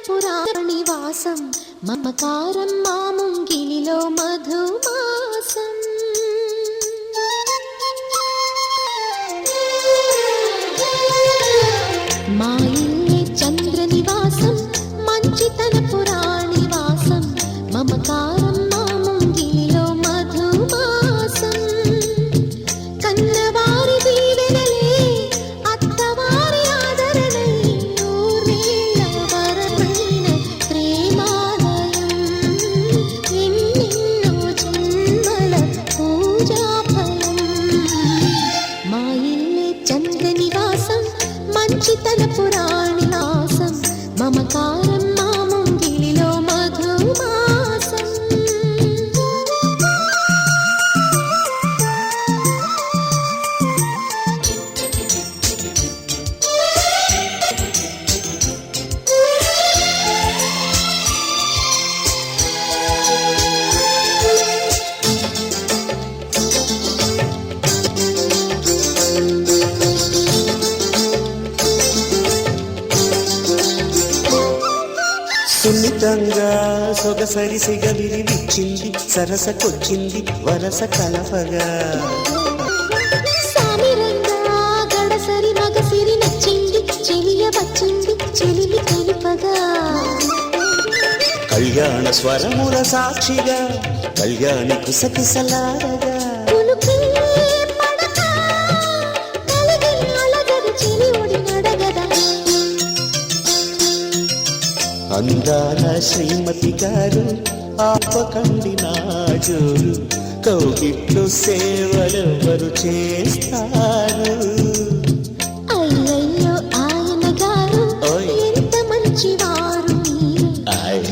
పురాణివాసం మమకారం మా ముంగిలిలో మధుమాసం మా ఇల్లే చంద్రనివాసం మంచితన పురాణివాసం మమకారం మా ముంగిలిలో మధుమాసం కన్నవారి దీవెనలే అత్తవారి ఆదరణై నూరేళ్ల వరమైన ప్రేమాలయం ఎన్నెన్నో జన్మల పూజాఫలం మా ఇల్లే చంద్రనివాసం మంచితన పురాణివాసం మమకారం మా ముంగిలిలో మధుమాసం సున్నితంగా సొగసరి సిగలిని విచ్చింది సరసకొచ్చింది వరస కలపగా సామిరంగా గడసరి మగసిరి నచ్చింది చెలియ వచ్చింది చెలిమి తెలుపగా కళ్యాణ స్వరముల సాక్షిగా కళ్యాణి కుసకిసలాడగా పులుకే పడక కలిగి అలగద చెలి ఒడి నడగదా అందాల శ్రీమతి గారు ఆపకండి నా జోరు కౌగిట్లో సేవలెవరు చేస్తారు అయ్యయ్యో ఆయన గారు ఎంత మంచివారు మీరు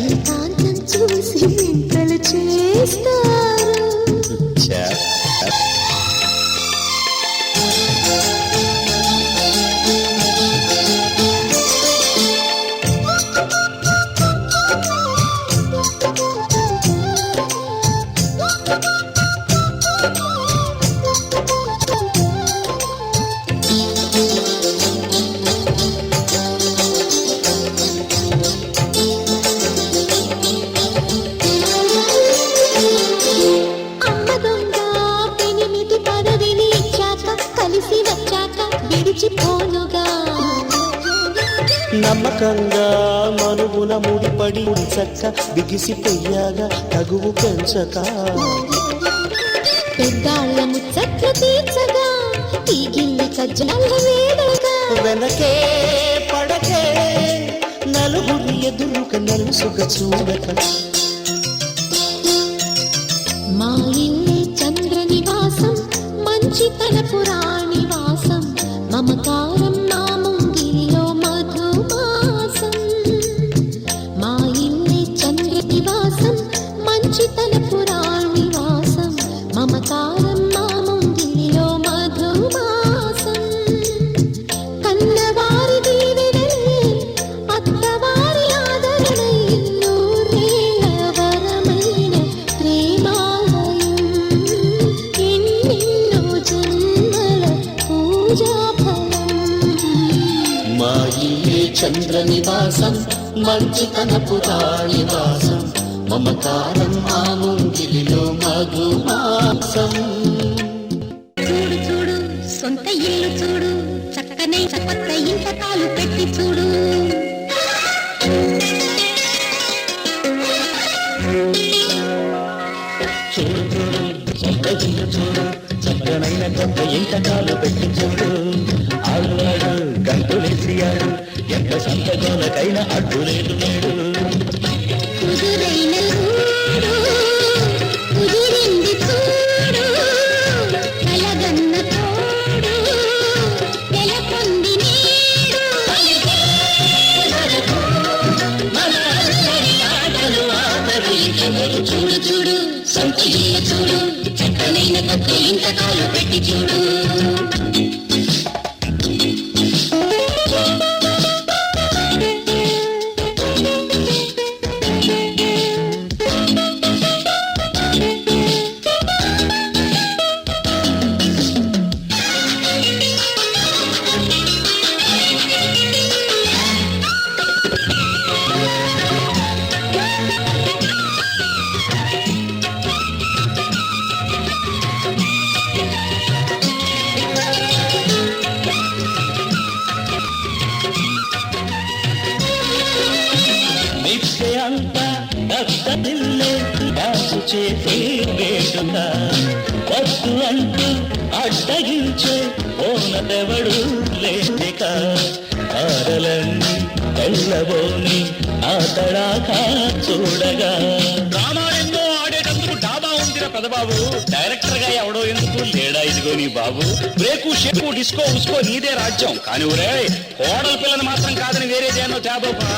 ఏకాంతం చూసి వింతలు చేస్తారు ఛా. అమ్మ దొంగ పెనిమిటి పదవిని ఇచ్చాక కలిసి వచ్చాక విడిచిపోనుగా నమ్మకంగా మనుగున ముడిపడి చక్క బిగిసిపోయాగా తగువు పెంచక పెద్దాళ్ళ ముచ్చట్లు తీర్చగా ఈ గిల్లి కజ్జాల వేడగా వెనకే పడకే నలుగురి ఎదురుగా నలుసుక చూడక మా ఇల్లే చంద్రనివాసం మంచితన పురాణివాసం మమకారం మా ముంగిలిలో మధుమాసం మా ఇల్లే చంద్రనివాసం మంచితన పురాణివాసం మమకారం మా ముంగిలిలో మధుమాసం కన్నవారి దీవెనలే అత్తవారి ఆదరణై నూరేళ్ల వరమైన ప్రేమాలయం ఎన్నెన్నో జన్మల పూజాఫలం మా ఇల్లే చంద్రనివాసం మంచితన పురాణివాసం మమకారం మా ముంగిలిలో మధుమాసం చూడు చూడు సొంత ఇల్లు చూడు చక్కనే కొత్త ఇంట కాలు పెట్టి చూడు చూడు చూడు సొంత ఇల్లు చూడు చక్కనైన కొత్త ఇంటకాలు పెట్టి చూడు ఆడు ఆడు గంతులేసి ఆడు ఎంత సంతగోలకైనా అడ్డు లేదు నేడు కుదురైన చూడు కుదిరింది చూడు కలగన్న తోడు నెలకొంది నేడు చూడు చూడు సొంత ఇల్లు చూడు చక్కనైన కొత్త ఇంతకాలు పెట్టి చూడు మిక్సే అంతా దత్తదిల్లే దాసు చేసే వేడుక వద్దు అంటూ అడ్డగించే ఓనదెవడు లేక ఆరలన్నీ తెల్లబోని ఆ తడాక చూడగా డ్రామాలెన్నో ఆడేటందుకు డాబా ఉందిరా పెదబాబు డైరెక్టర్ గా ఎవడో ఎందుకు లేడా ఇదిగో నీ బాబు బ్రేకు షేకు డిస్కో ఉస్కో నీదే రాజ్యం కానీ ఊరే కోడల పిల్లని మాత్రం కాదని వేరేదేనో తేబోపా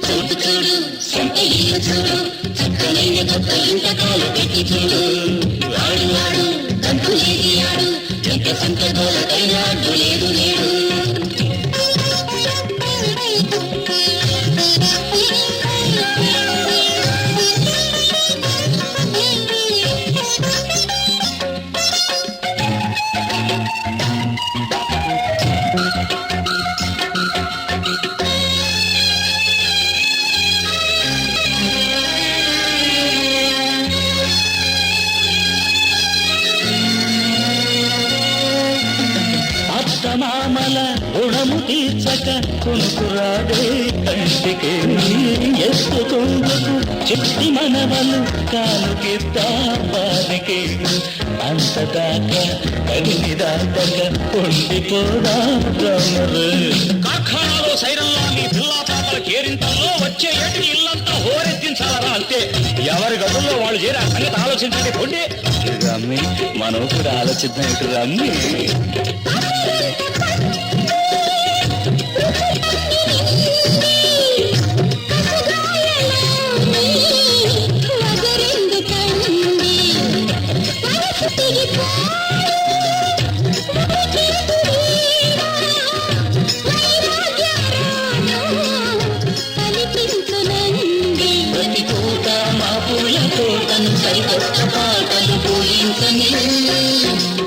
చూడు చూడు సొంత ఇల్లు చూడు చక్కనైన కొత్త ఇంతకాలు పెట్టి చూడు ఆడు ఆడు గంతు లేది ఆడు ఎంత సంతగోలకైనా అడ్డు లేదు లేడు మామల రుణము తీర్చక కొనుకురాడే కంటికి ఎత్తుకుందుకు చిట్టి మనవలు కాలుకిద్దా వారికి అంతదాకా కడిమి దాటక ఉండిపోదా రమరు కార్ఖానాలో సైరంలో మీ పిల్లా పాపల కేరింతల్లో వచ్చే ఏటికి ఇల్లంతా హోరెత్తించాలరా అంతే ఎవరి గదుల్లో వాళ్ళు చేరి ఆ సంగతి ఆలోచించండి పొండి రమ్మి మనం కూడా ఆలోచిద్దాం ఇటు రమ్మి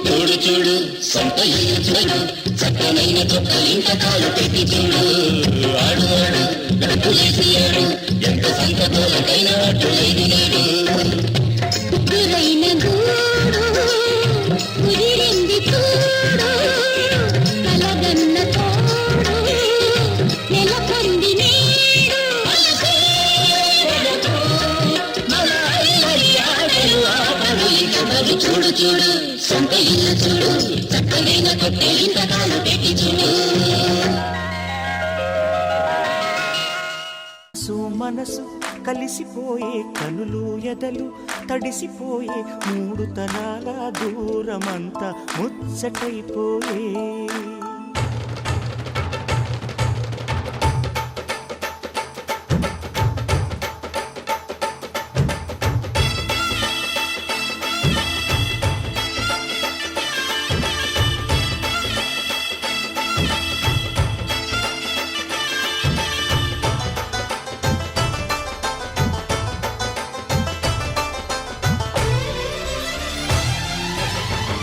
చూడు చూడు సొంత ఇల్లు చూడు చక్కనైన కొత్త ఇంతకాలు పెట్టి చూడు ఆడు ఆడు గడుపులేసి ఆడు ఎంత సంతోలకైనా అడ్డు లేదు నేడు కుదురైన గూడు కుదిరింది చూడు కలగన్న తోడు నెలకొంది నేడు చూడు చూడు సొంత ఇల్లు చూడు చక్కనైన కొత్త ఇంతకాలు పెట్టి చూడు మనసు కలిసిపోయే కనులు ఎదలు తడిసిపోయే మూడు తరాల దూరమంతా ముచ్చటైపోయే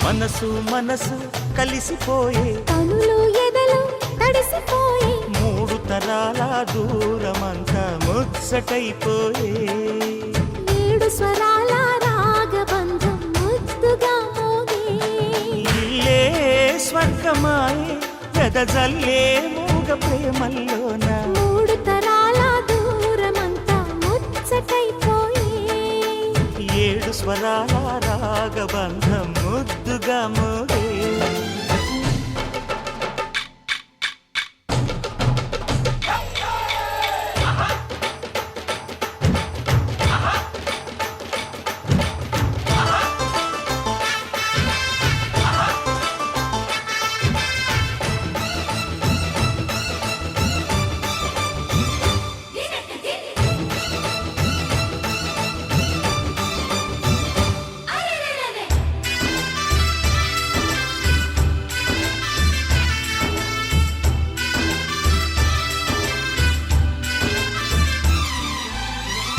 మనసు మనసు కలిసిపోయే కనులు ఎదలు తడిసిపోయే మూడు తరాల దూరమంతా ముచ్చటైపోయే ఏడు స్వరాల రాగబంధం ముద్దుగా మోగే ఇల్లే స్వర్గమాయే వెదజల్లే మూగ ప్రేమల్లోన మూడు తరాల దూరమంతా ముచ్చటైపోయే ఏడు స్వరాల రాగబంధం ముద్దుగా మోగే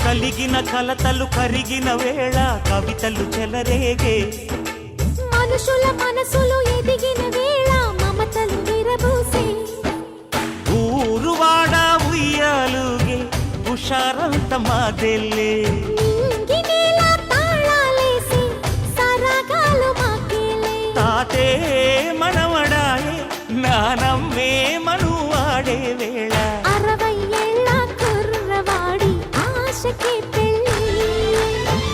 కలిగిన కలతలు కరిగిన వేళ కవితలు చెలరేగే మనుషుల మనసులు ఎదిగిన వేళ మమతలు విరబూసే ఊరువాడ ఉయ్యాలుగే హుషారంత మాదెల్లే నింగినేల తాళాలేసి సరాగాలు మాకేలే తాతే మనవడాయే నానమ్మే మనువాడే వేళ 60 ఏళ్ల కుర్రవాడి ఆశకే పెళ్ళి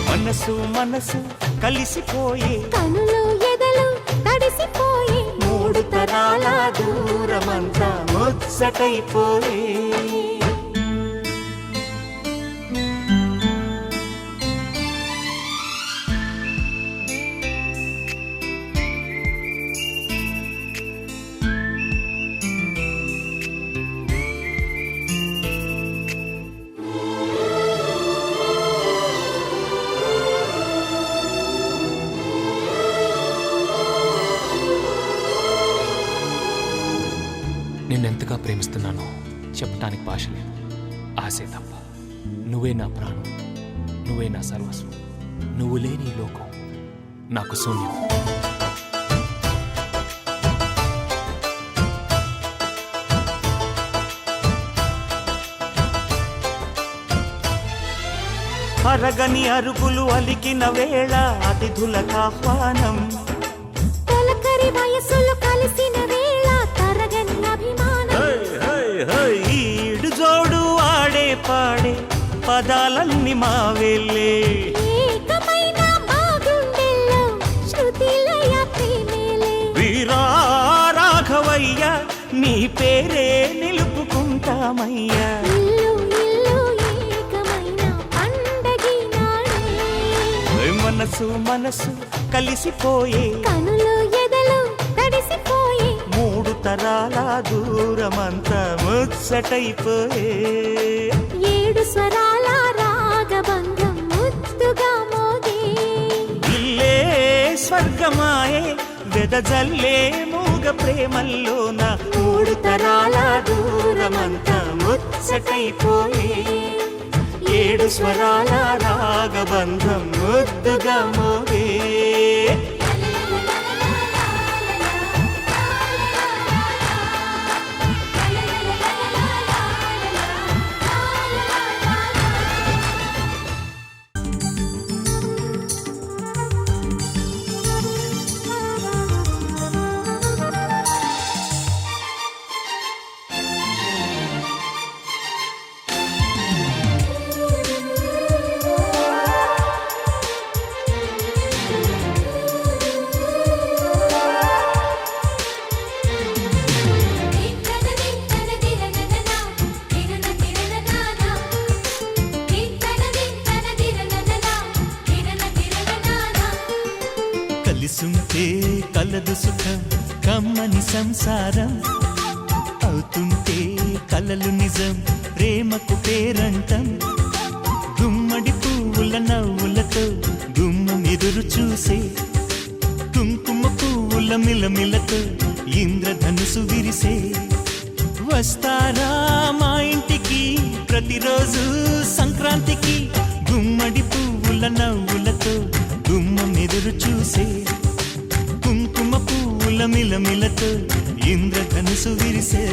మనసు మనసు కలిసిపోయే కనులు ఎదలు తడిసిపోయే మూడు తరాల దూరమంతా ముచ్చటైపోయే నిన్నెంతగా ప్రేమిస్తున్నానో చెప్పటానికి భాష లేదు. ఆశే తప్ప. నువ్వే నా ప్రాణం, నువ్వే నా సర్వస్వం. నువ్వు లేని ఈ లోకం నాకు శూన్యం. అరగని అరుగులు అలికిన వేళ అతిథులకు ఆహ్వానం తొలకరి వయసులు కలిసిన వేళ తరగని అభిమానం ఈడు జోడు ఆడే పాడే పదాలన్నీ మా వెళ్ళే ఏకమైన మా గుండెల్లో శృతిలయ ప్రేమేలే వీరా రాఘవయ్య నీ పేరే నిలుపుకుంటామయ్యా ఇల్లు ఇల్లు ఏకమైన పండగి నాడే మనసు మనసు కలిసిపోయే కనులు ఎదలు తడిసిపోయే మూడు తరాల దూరమంతా ముచ్చటైపోయే ఏడు స్వరాల రాగబంధం ముద్దుగా మోగే ఇల్లే స్వర్గమాయే వెదజల్లే మూగ ప్రేమల్లోన మూడు తరాల దూరమంతా ముచ్చటైపోయే ఏడు స్వరాల రాగబంధం ముద్దుగా మోగే కలిసుంటే కలదు సుఖం కమ్మని సంసారం అవుతుంటే కలలు నిజం ప్రేమకు పేరంటం గుమ్మడి పువ్వుల నవ్వులతో గుమ్మం ఎదురు చూసే కుంకుమ పువ్వుల మిలమిలతో ఇంద్రధనుసు విరిసే వస్తారా మా ఇంటికి ప్రతిరోజు సంక్రాంతికి గుమ్మడి పువ్వుల నవ్వులతో గుమ్మం ఎదురు చూసే మిలమిలతో ఇంద్రధనుసు విరిసే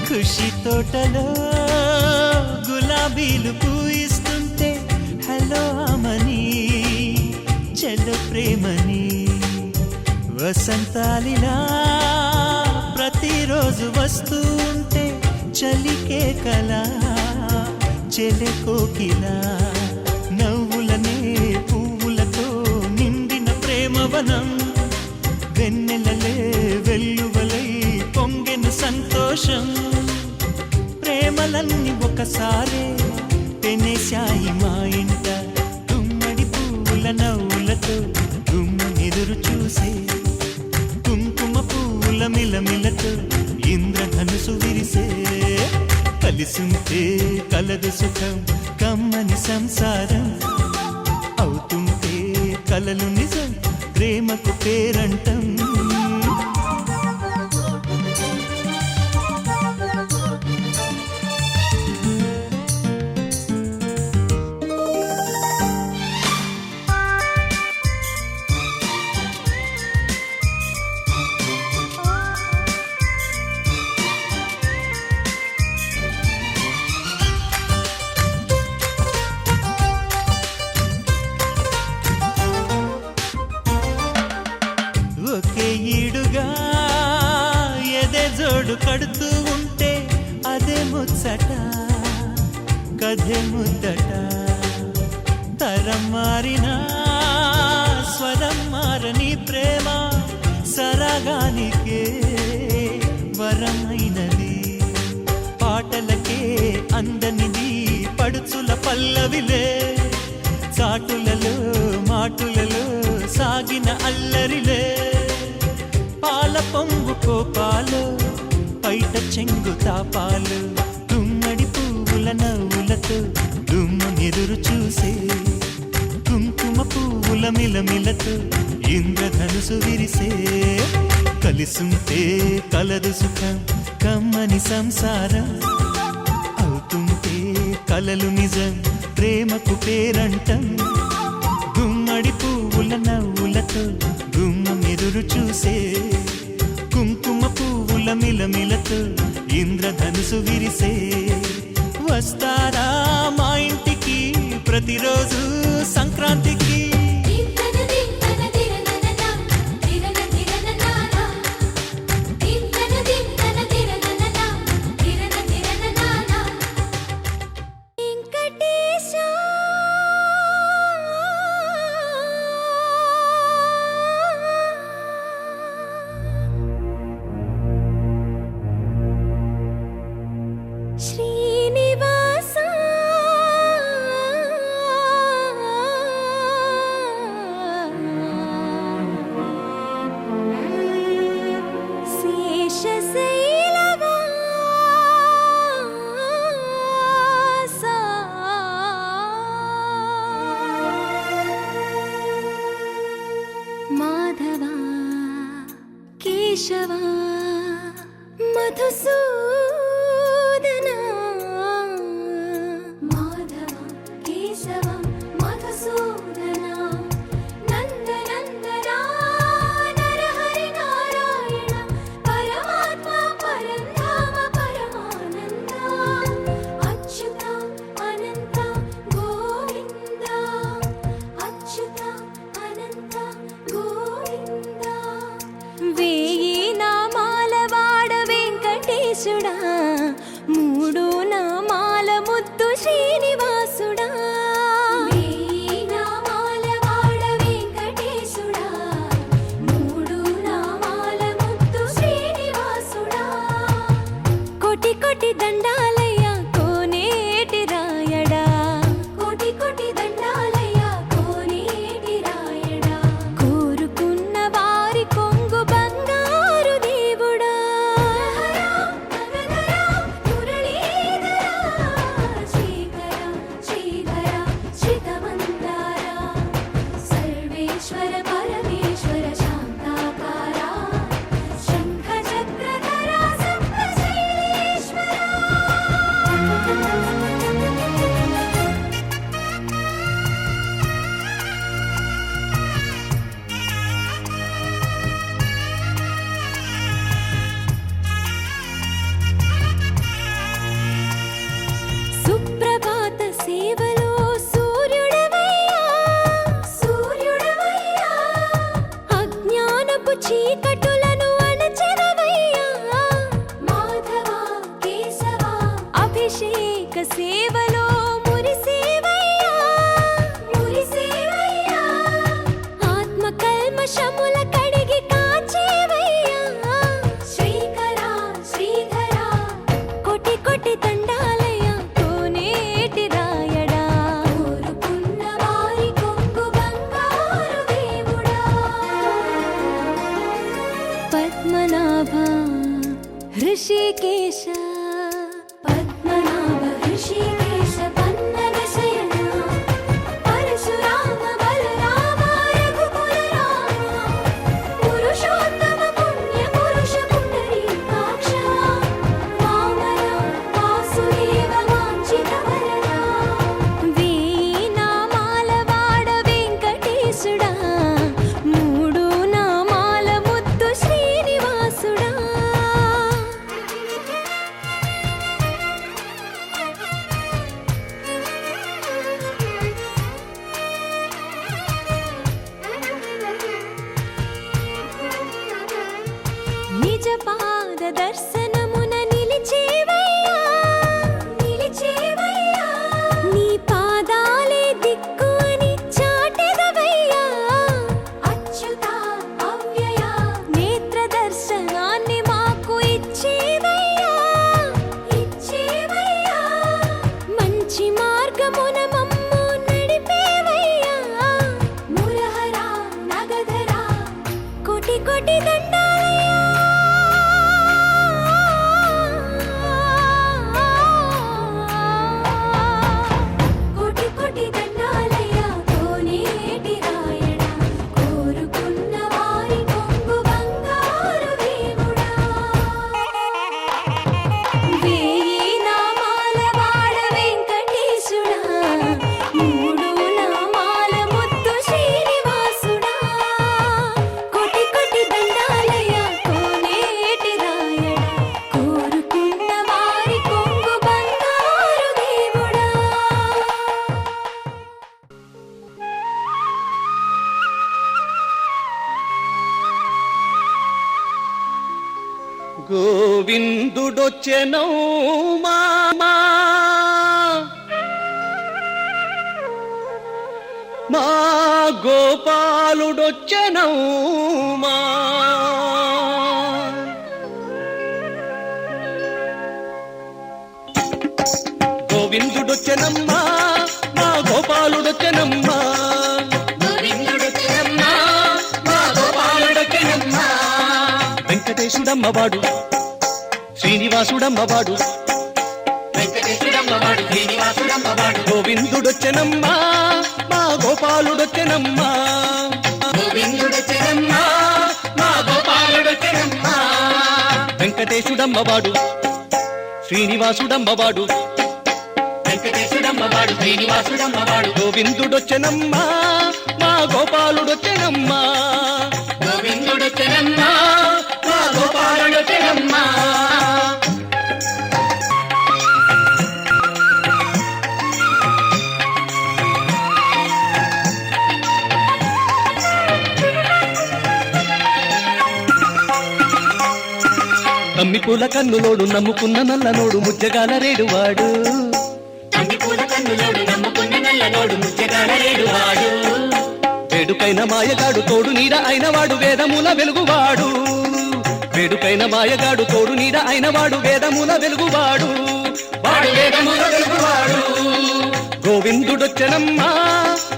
ఖుషి తోటలో గులాబీలు పూయిస్తుంటే హలో అమని చెల్ల ప్రేమని వసంతాలిలా ప్రతిరోజు వస్తూ ఉంటే చలికే కలా చెలె కోకిలా నవ్వులనే పువ్వులతో నిండిన ప్రేమవనం వెన్నెలలే వెల్లువలై పొంగెను సంతోషం ప్రేమలన్నీ ఒకసారే పెనేశాయి మా ఇంట గుమ్మడి పువ్వుల నవ్వులతో గుమ్మెదురు చూసే కుంకుమ పువ్వుల మిలమిలతో ఇంద్రధనుసు విరిసే కలిసుంటే కలదు సుఖం కమ్మని సంసారం అవుతుంటే కలలు నిజం ప్రేమకు పేరంటం ఒకే ఈడుగా ఎదే జోడు కడుతూ ఉంటే అదే ముచ్చట కథే ముద్దట తరం మారినా స్వరం మారని ప్రేమ సరగానికే వరమైనది పాటలకే అందనిది పడుచుల పల్లవిలే చాటులలో మాటులలో సాగిన అల్లరిలే పాల పొంగు కోపాలు పైట చెంగు తాపాలు గుమ్మడి పువ్వుల నవ్వులతో గుమ్మెదురు చూసే కుంకుమ పువ్వుల మిలమిలతో ఇంద్రధనుసు విరిసే కలిసుంటే కలదు సుఖం కమ్మని సంసారం అవుతుంటే కలలు నిజం ప్రేమకు పేరంటం గుమ్మడి పువ్వుల నవ్వులతో గుమ్మెదురు చూసే కుంకుమ పువ్వుల మిలమిలతో ఇంద్రధనుసు విరిసే వస్తారా మా ఇంటికి ప్రతిరోజు సంక్రాంతికి శ్రీనివాస శేషశైలవాస మాధవ కేశవ మధుసూదన మాధవ కేశవ మధుసూదన నందనందన నరహరి నారాయణ పరమాత్మ పరంధామ పరమానంద అచ్యుత అనంత గోవింద అచ్యుత అనంత గోవింద వేయి నామాల వాడ వెంకటేశుడా మూడు నామాల ముద్దు శ్రీనివాసుడా వేయి నామాల వాడ వెంకటేశుడా మూడు నామాల ముద్దు శ్రీనివాసుడా కోటి కోటి దండాలయ్య కోనేటి రాయడా కోటి అభిషేక సేవలో మురిసేవయ్యా మురిసేవయ్యా ఆత్మ కల్మషముల కడిగి కాచేవయ్యా శ్రీకరా శ్రీధరా కోటి కోటి దండాలయ్యా కోనేటి రాయడా కోరుకున్న వారి కొంగు బంగారు దేవుడా పద్మనాభ ఋషికేశ పద్మనాభ ఋషికేశ పన్నగ శయన పరశురామ బలరామ రఘుకుల రామ పురుషోత్తమ పుణ్య పురుష పుండరీకాక్ష వామన వాసుదేవ వాంఛిత వరదా వేయి నామాల వాడ వెంకటేశుడా మూడు నామాల ముద్దు శ్రీనివాసుడా నిజ పాద దర్శనమున నిలిచేవయ్యా నిలిచేవయ్యా నీ పాదాలే దిక్కు అని చాటెదవయ్యా అచ్యుత అవ్యయ నేత్ర దర్శనాన్ని మాకు ఇచ్చేవయ్యా ఇచ్చేవయ్యా మంచి మార్గమున మమ్ము నడిపేవయ్యా మురహరా నగధరా కోటి కోటి దండాలయ్యా కోటి కోటి దండాలయ్యా కోనేటి రాయడా కోరుకున్న వారి కొంగు బంగారు దేవుడా వేయి నామాల వాడ వెంకటేశుడా మూడు నామాల ముద్దు శ్రీనివాసుడా కోటి కోటి దండాలయ్యా కోనేటి రాయడా కోరుకున్న వారి కొంగు బంగారు దేవుడా గోవిందుడొచ్చెనౌ మామా మా గోపాలుడొచ్చెనౌ మా గోవిందుడొచ్చెనమ్మా మా గోపాలుడొచ్చెనమ్మా గోవిందుడొచ్చెనమ్మా మా గోపాలుడొచ్చెనమ్మా వెంకటేశుడమ్మవాడు శ్రీనివాసుడమ్మవాడు వెంకటేశుడమ్మవాడు శ్రీనివాసుడమ్మవాడు గోవిందుడొచ్చెనమ్మా మా గోపాలుడొచ్చెనమ్మా గోవిందుడొచ్చెనమ్మా మా గోపాలుడొచ్చెనమ్మా వెంకటేశుడమ్మవాడు శ్రీనివాసుడమ్మవాడు వెంకటేశుడమ్మవాడు శ్రీనివాసుడమ్మవాడు గోవిందుడొచ్చెనమ్మా మా గోపాలుడొచ్చెనమ్మా గోవిందుడొచ్చెనమ్మా మా గోపాలుడొచ్చెనమ్మా తమ్మి పూల కన్నులోడు నమ్ముకున్న నల్లనోడు ముజ్జగాల రేడువాడు తండ్రి పూల కన్నులోడు నమ్ముకున్న నల్లనోడు ముచ్చగాల రేడువాడు వేడుకైన మాయగాడు తోడు నీడ అయినవాడు వేదముల వెలుగువాడు వేడుకైన మాయగాడు తోడు నీడ అయినవాడు వేదముల వెలుగువాడు వాడు వేదముల వెలుగువాడు గోవిందుడొచ్చెనమ్మా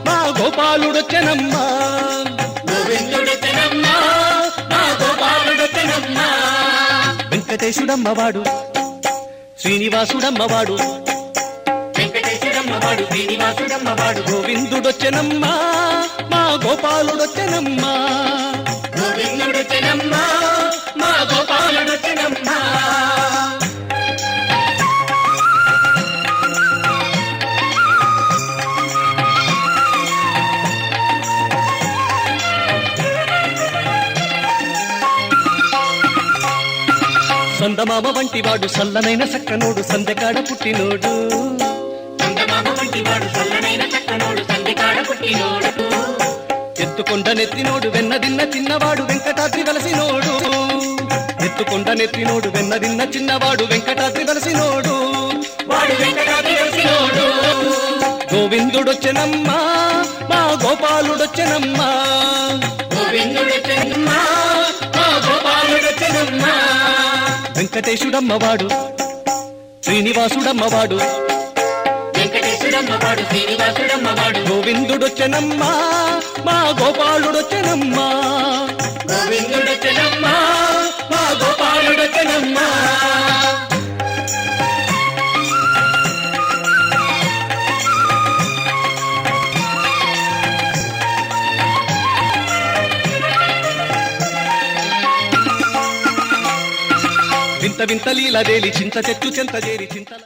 మా గోపాలుడొచ్చెనమ్మా గోవిందుడొచ్చెనమ్మా మా గోపాలుడొచ్చెనమ్మా వెంకటేశుడమ్మవాడు శ్రీనివాసుడమ్మవాడు వెంకటేశుడమ్మవాడు శ్రీనివాసుడమ్మవాడు గోవిందుడొచ్చెనమ్మా మా గోపాలుడొచ్చెనమ్మా గోవిందుడొచ్చెనమ్మా మా గోపాలుడొచ్చెనమ్మా సందమామ వంటివాడు సల్లనైన సక్కనోడు సందెకాడ పుట్టినోడు చందమామ వంటివాడు చల్లనైన చక్కనోడు సంధికాడ పుట్టినోడు ఎత్తుకొండ నెత్తినోడు వెన్నదిన్న చిన్నవాడు వెంకటాద్రి వలసినోడు ఎత్తుకొండ నెత్తినోడు వెన్నదిన్న చిన్నవాడు వెంకటాద్రి వలసినోడు వాడు వెంకటాద్రి వెలిసినోడు. గోవిందుడొచ్చెనమ్మా మా గోపాలుడొచ్చెనమ్మా, గోవిందుడొచ్చెనమ్మా మా గోపాలుడొచ్చెనమ్మా. వెంకటేశుడమ్మవాడు శ్రీనివాసుడమ్మవాడు, వెంకటేశుడమ్మవాడు శ్రీనివాసుడమ్మవాడు. గోవిందుడొచ్చెనమ్మా మా గోపాలుడొచ్చెనమ్మా, గోవిందుడొచ్చెనమ్మా మా గోపాలుడొచ్చెనమ్మా. వింత వింత లీలదేలి చింత చెట్టు చెంత చేరి చింతల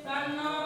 తన్నో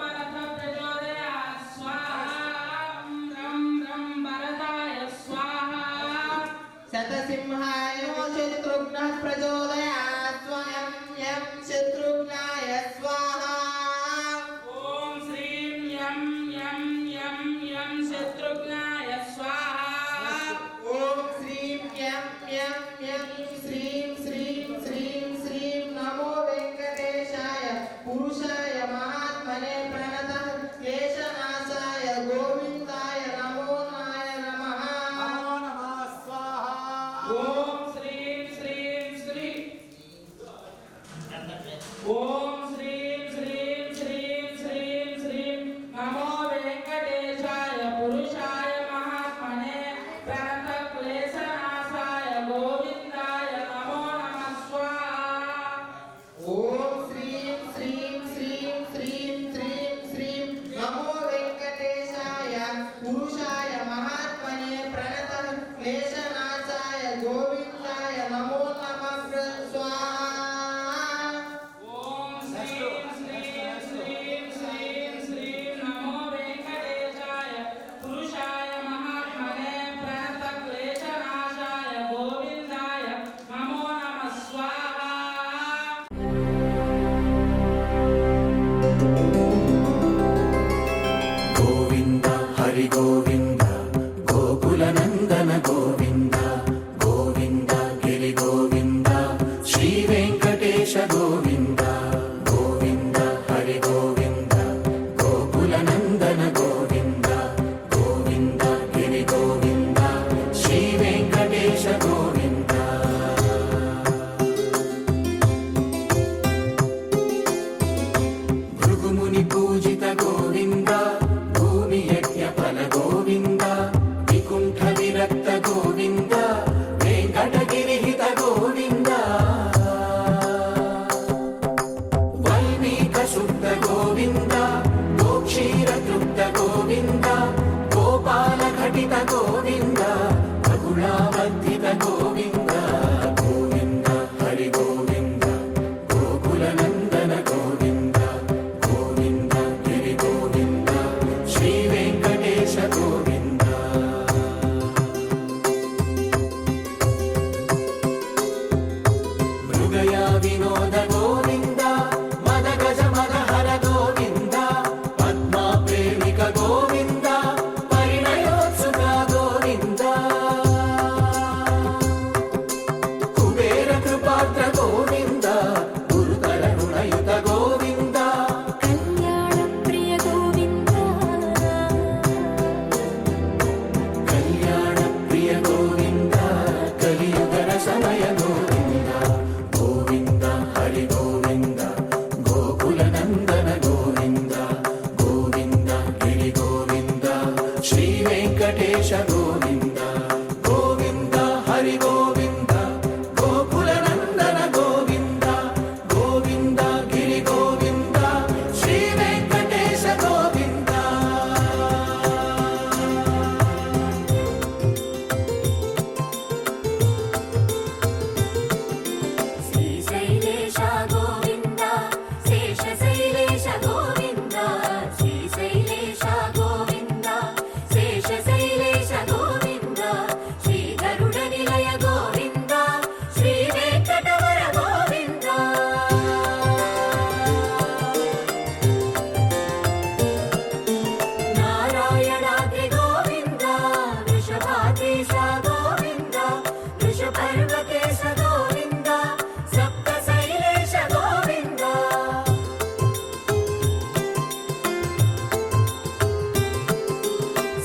శుద్ధ గోవింద గోక్షీర తృప్త గోవింద గోపాల ఘటిత గోవింద బహుళావర్ధిత గోవింద గోవింద హరి గోవింద గోకుల నందన గోవింద గోవింద గిరి గోవింద శ్రీ వెంకటేశ గోవింద మృగయా వినోద గోవింద మద గజ మద హర గోవింద పద్మా ప్రేమిక గోవింద పరిణయోత్సుక గోవింద కుబేర కృపాత్ర గోవింద గురుతర రుణయుత గోవింద కళ్యాణ ప్రియ గోవింద కళ్యాణ ప్రియ గోవింద కలియుగ సమయ గోవింద గోవింద హరి గోవింద గోకుల నందన గోవింద గోవింద గిరి గోవింద శ్రీ వెంకటేశ గోవింద గోవింద హరి గోవింద గోకుల నందన గోవింద గోవింద గిరి గోవింద శ్రీ వెంకటేశ గోవింద శ్రీశైలేశ గోవింద శేషశైలేశ గోవింద శ్రీశైలేశ గోవింద శేషశైలేశ గోవింద శ్రీధరుడ నిలయ గోవింద శ్రీ వెంకటవర గోవింద నారాయణాద్రి గోవింద వృషభాదేశ గోవింద వృషపర్వతేశ గోవింద సప్త శైలేశ గోవింద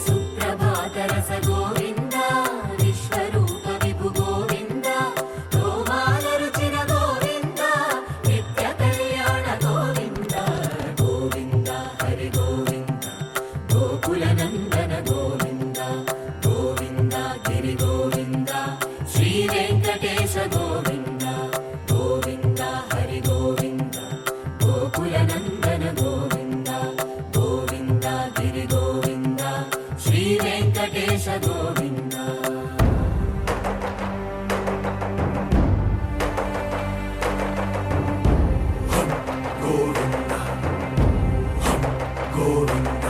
సుప్రభాతరస గోవింద విశ్వరూప విభు గోవింద గోమాల రుచిన గోవింద నిత్య కళ్యాణ గోవింద గోవింద హరి గోవింద గోకుల నందన గోవింద గోవింద గిరి గోవింద శ్రీ వెంకటేశ గోవింద గోవింద హరి గోవింద గోకుల నందన గోవింద గోవింద గిరి గోవింద శ్రీ వెంకటేశ గోవింద గోవింద గోవింద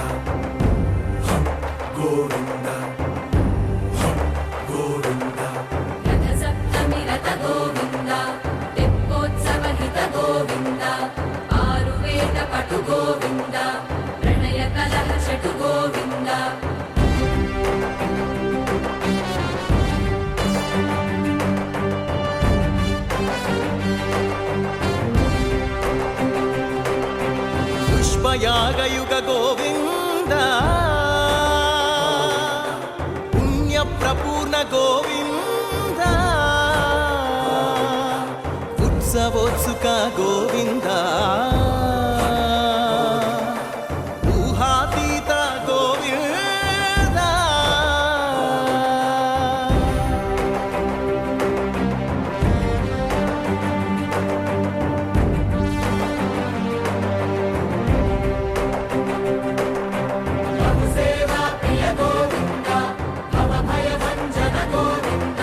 గోవింద గోవింద రథ సప్తమి రథ గోవింద తెప్పోత్సవ హిత గోవింద ఆరువేద పటు గోవింద ప్రణయ కలహ షటు గోవింద పుష్పయాగయుగ గోవింద పుణ్య ప్రపూర్ణ గోవింద ఉత్సవోత్సుక గోవింద ఊహాతీత గోవింద సేవా ప్రియ గోవింద భవ భయ భంజన గోవింద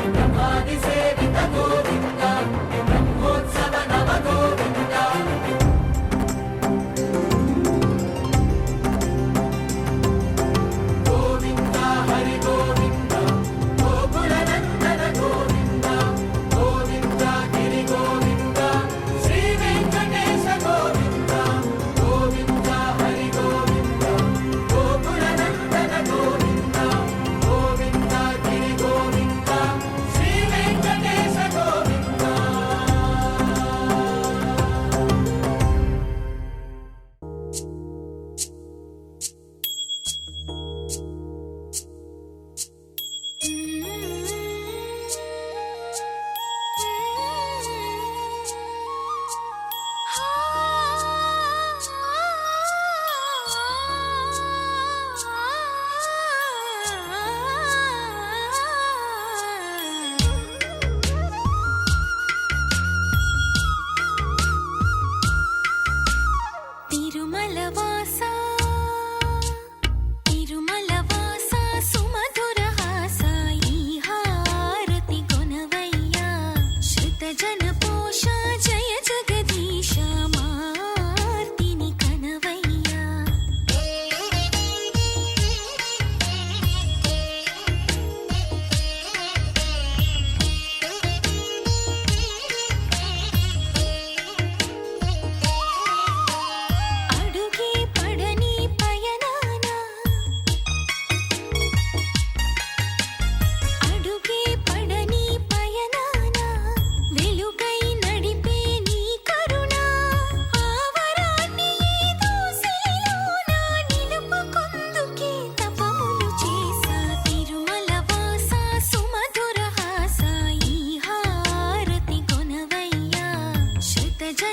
బ్రహ్మాది సేవిత గోవింద బ్రహ్మోత్సవ నవ గోవింద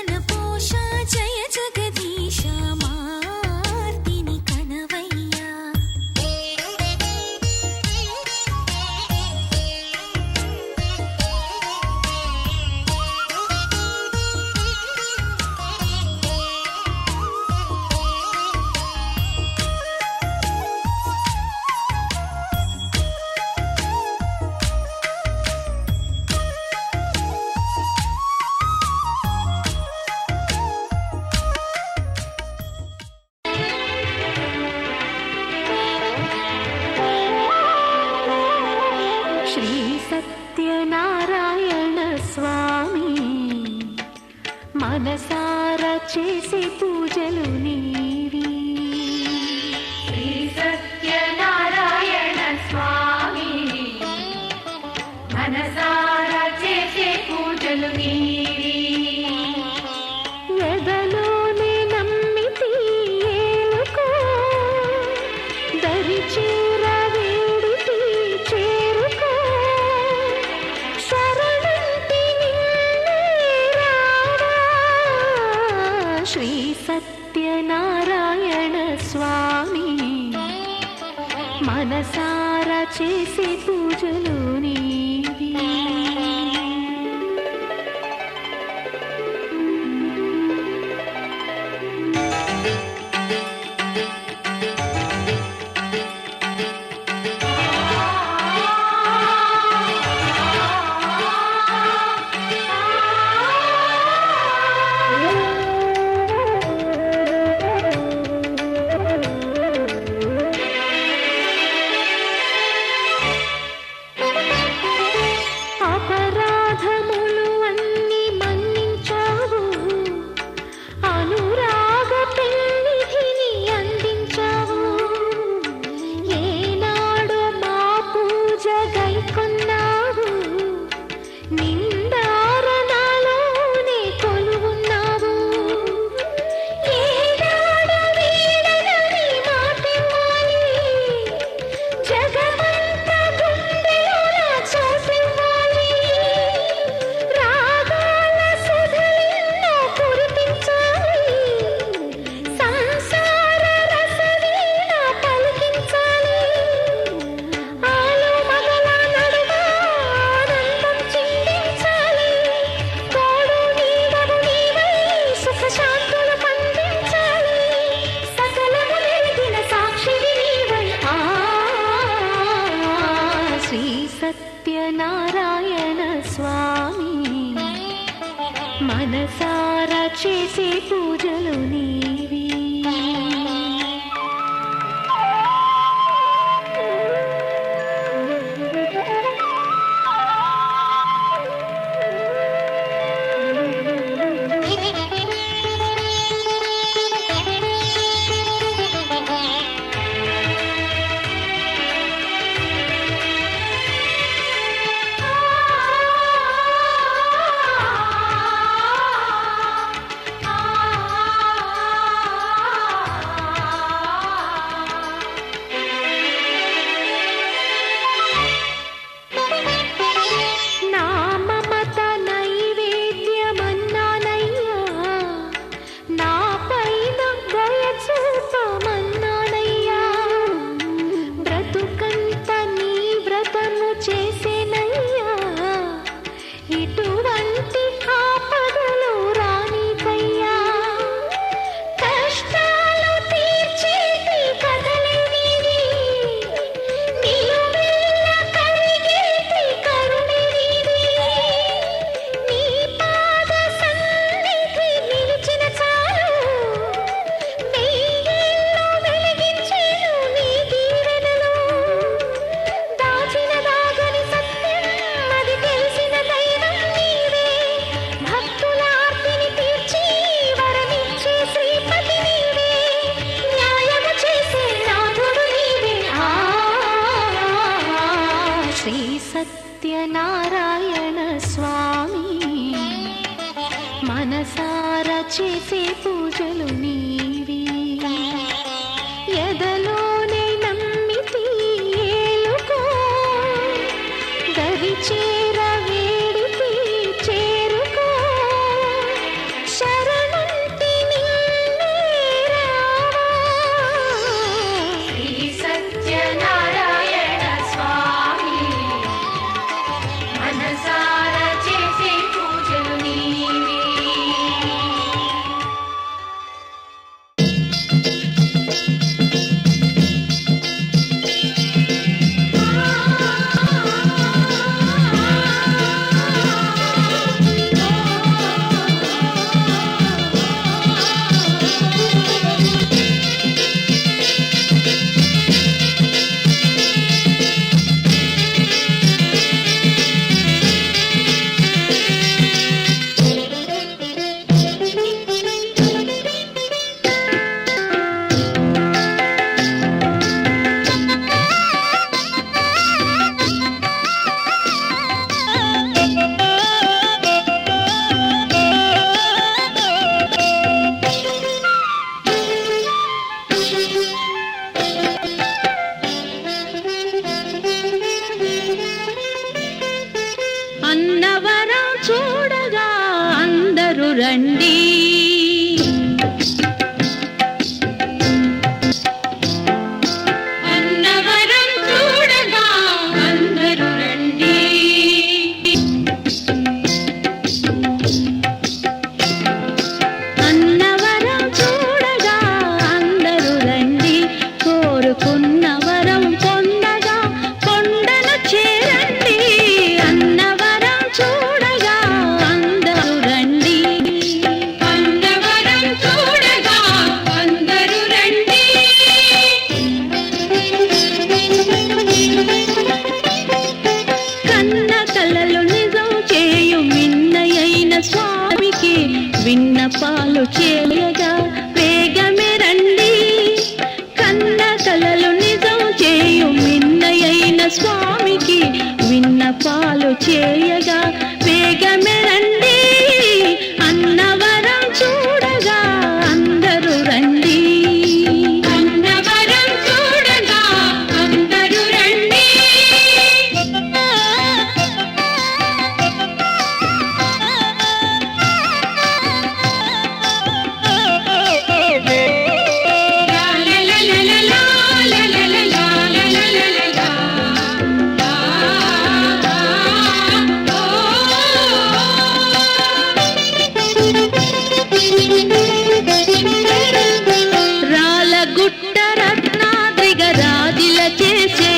మనపోష జయ జగదీశ మార్తిని కనవయ్యా శ్రీ సత్యనారాయణ స్వామి మనసారా చేసే పూజలు నీవి శ్రీ సత్యనారాయణ స్వామి మనసారా చేసే పూజలు నీవి ఎదలోనే నమ్మితి ఏలుకో దరి చేర వేడితి చేరుకో శరణంటి నిన్నే రావా శ్రీ సత్యనారాయణ స్వామి మనసారా చేసే పూజలు నీవి అపరాధములు అన్ని మన్నించావు అనురాగ పెన్నిధిని అందించావు ఏనాడు మా పూజ గైకొన్నావు నిందారణలోనే కొలువున్నావు ఏనాడు వీడనని మాటివ్వాలి జగమంత గుండెలోన చోటివ్వాలి రాగాల సుధలెన్నో కురిపించాలి సంసార రసవీణ పలికించాలి ఆలు మగల నడుమ ఆనందం చిందించాలి తోడు నీడవు నీవై సుఖ శాంతులు పండించాలి సకలము నెరిగిన సాక్షివి నీవై శ్రీ సత్యనారాయణ స్వామి మనసారా చేసే పూజలు నీవి నా మమత నైవేద్యమన్నానయ్యా నా పైన దయ చూపమన్నానయ్యా బ్రతుకంత నీ వ్రతము చేసేనయ్యా ఇటువంటి ఆపదలు రానికయ్యా కష్టాలు తీర్చేటి కథలే నీవి నిలువెల్ల కరిగేటి కరుణే నీవి నీ పాద సన్నిధి నిలిచిన చాలు వెయ్యేళ్ళు వెలిగించేను నీ దీవెనలు దాచిన దాగని సత్యం అది తెలిసిన దైవం నీవే భక్తుల ఆర్తిని తీర్చి వరమిచ్చే శ్రీపతి నీవే న్యాయము చేసే నాథుడు నీవే శ్రీ సత్యనారాయణ స్వామి మనసారా చేసే పూజలు నీవి ఎదలోనే నమ్మితి ఏలుకో దరి చేర వేడితి చేరుకో శరణంటి విన్నపాలు చేయగా వేగమే రండి, కన్న కలలు నిజం చేయు మిన్నయైన స్వామికి విన్నపాలు చేయగా వేగమే రండి, అన్నవరం చూడగా అందరూ రండి, అన్నవరం చూడగా అందరూ రండి. రాలగుట్ట రత్నాద్రిగ రాజిల చేసే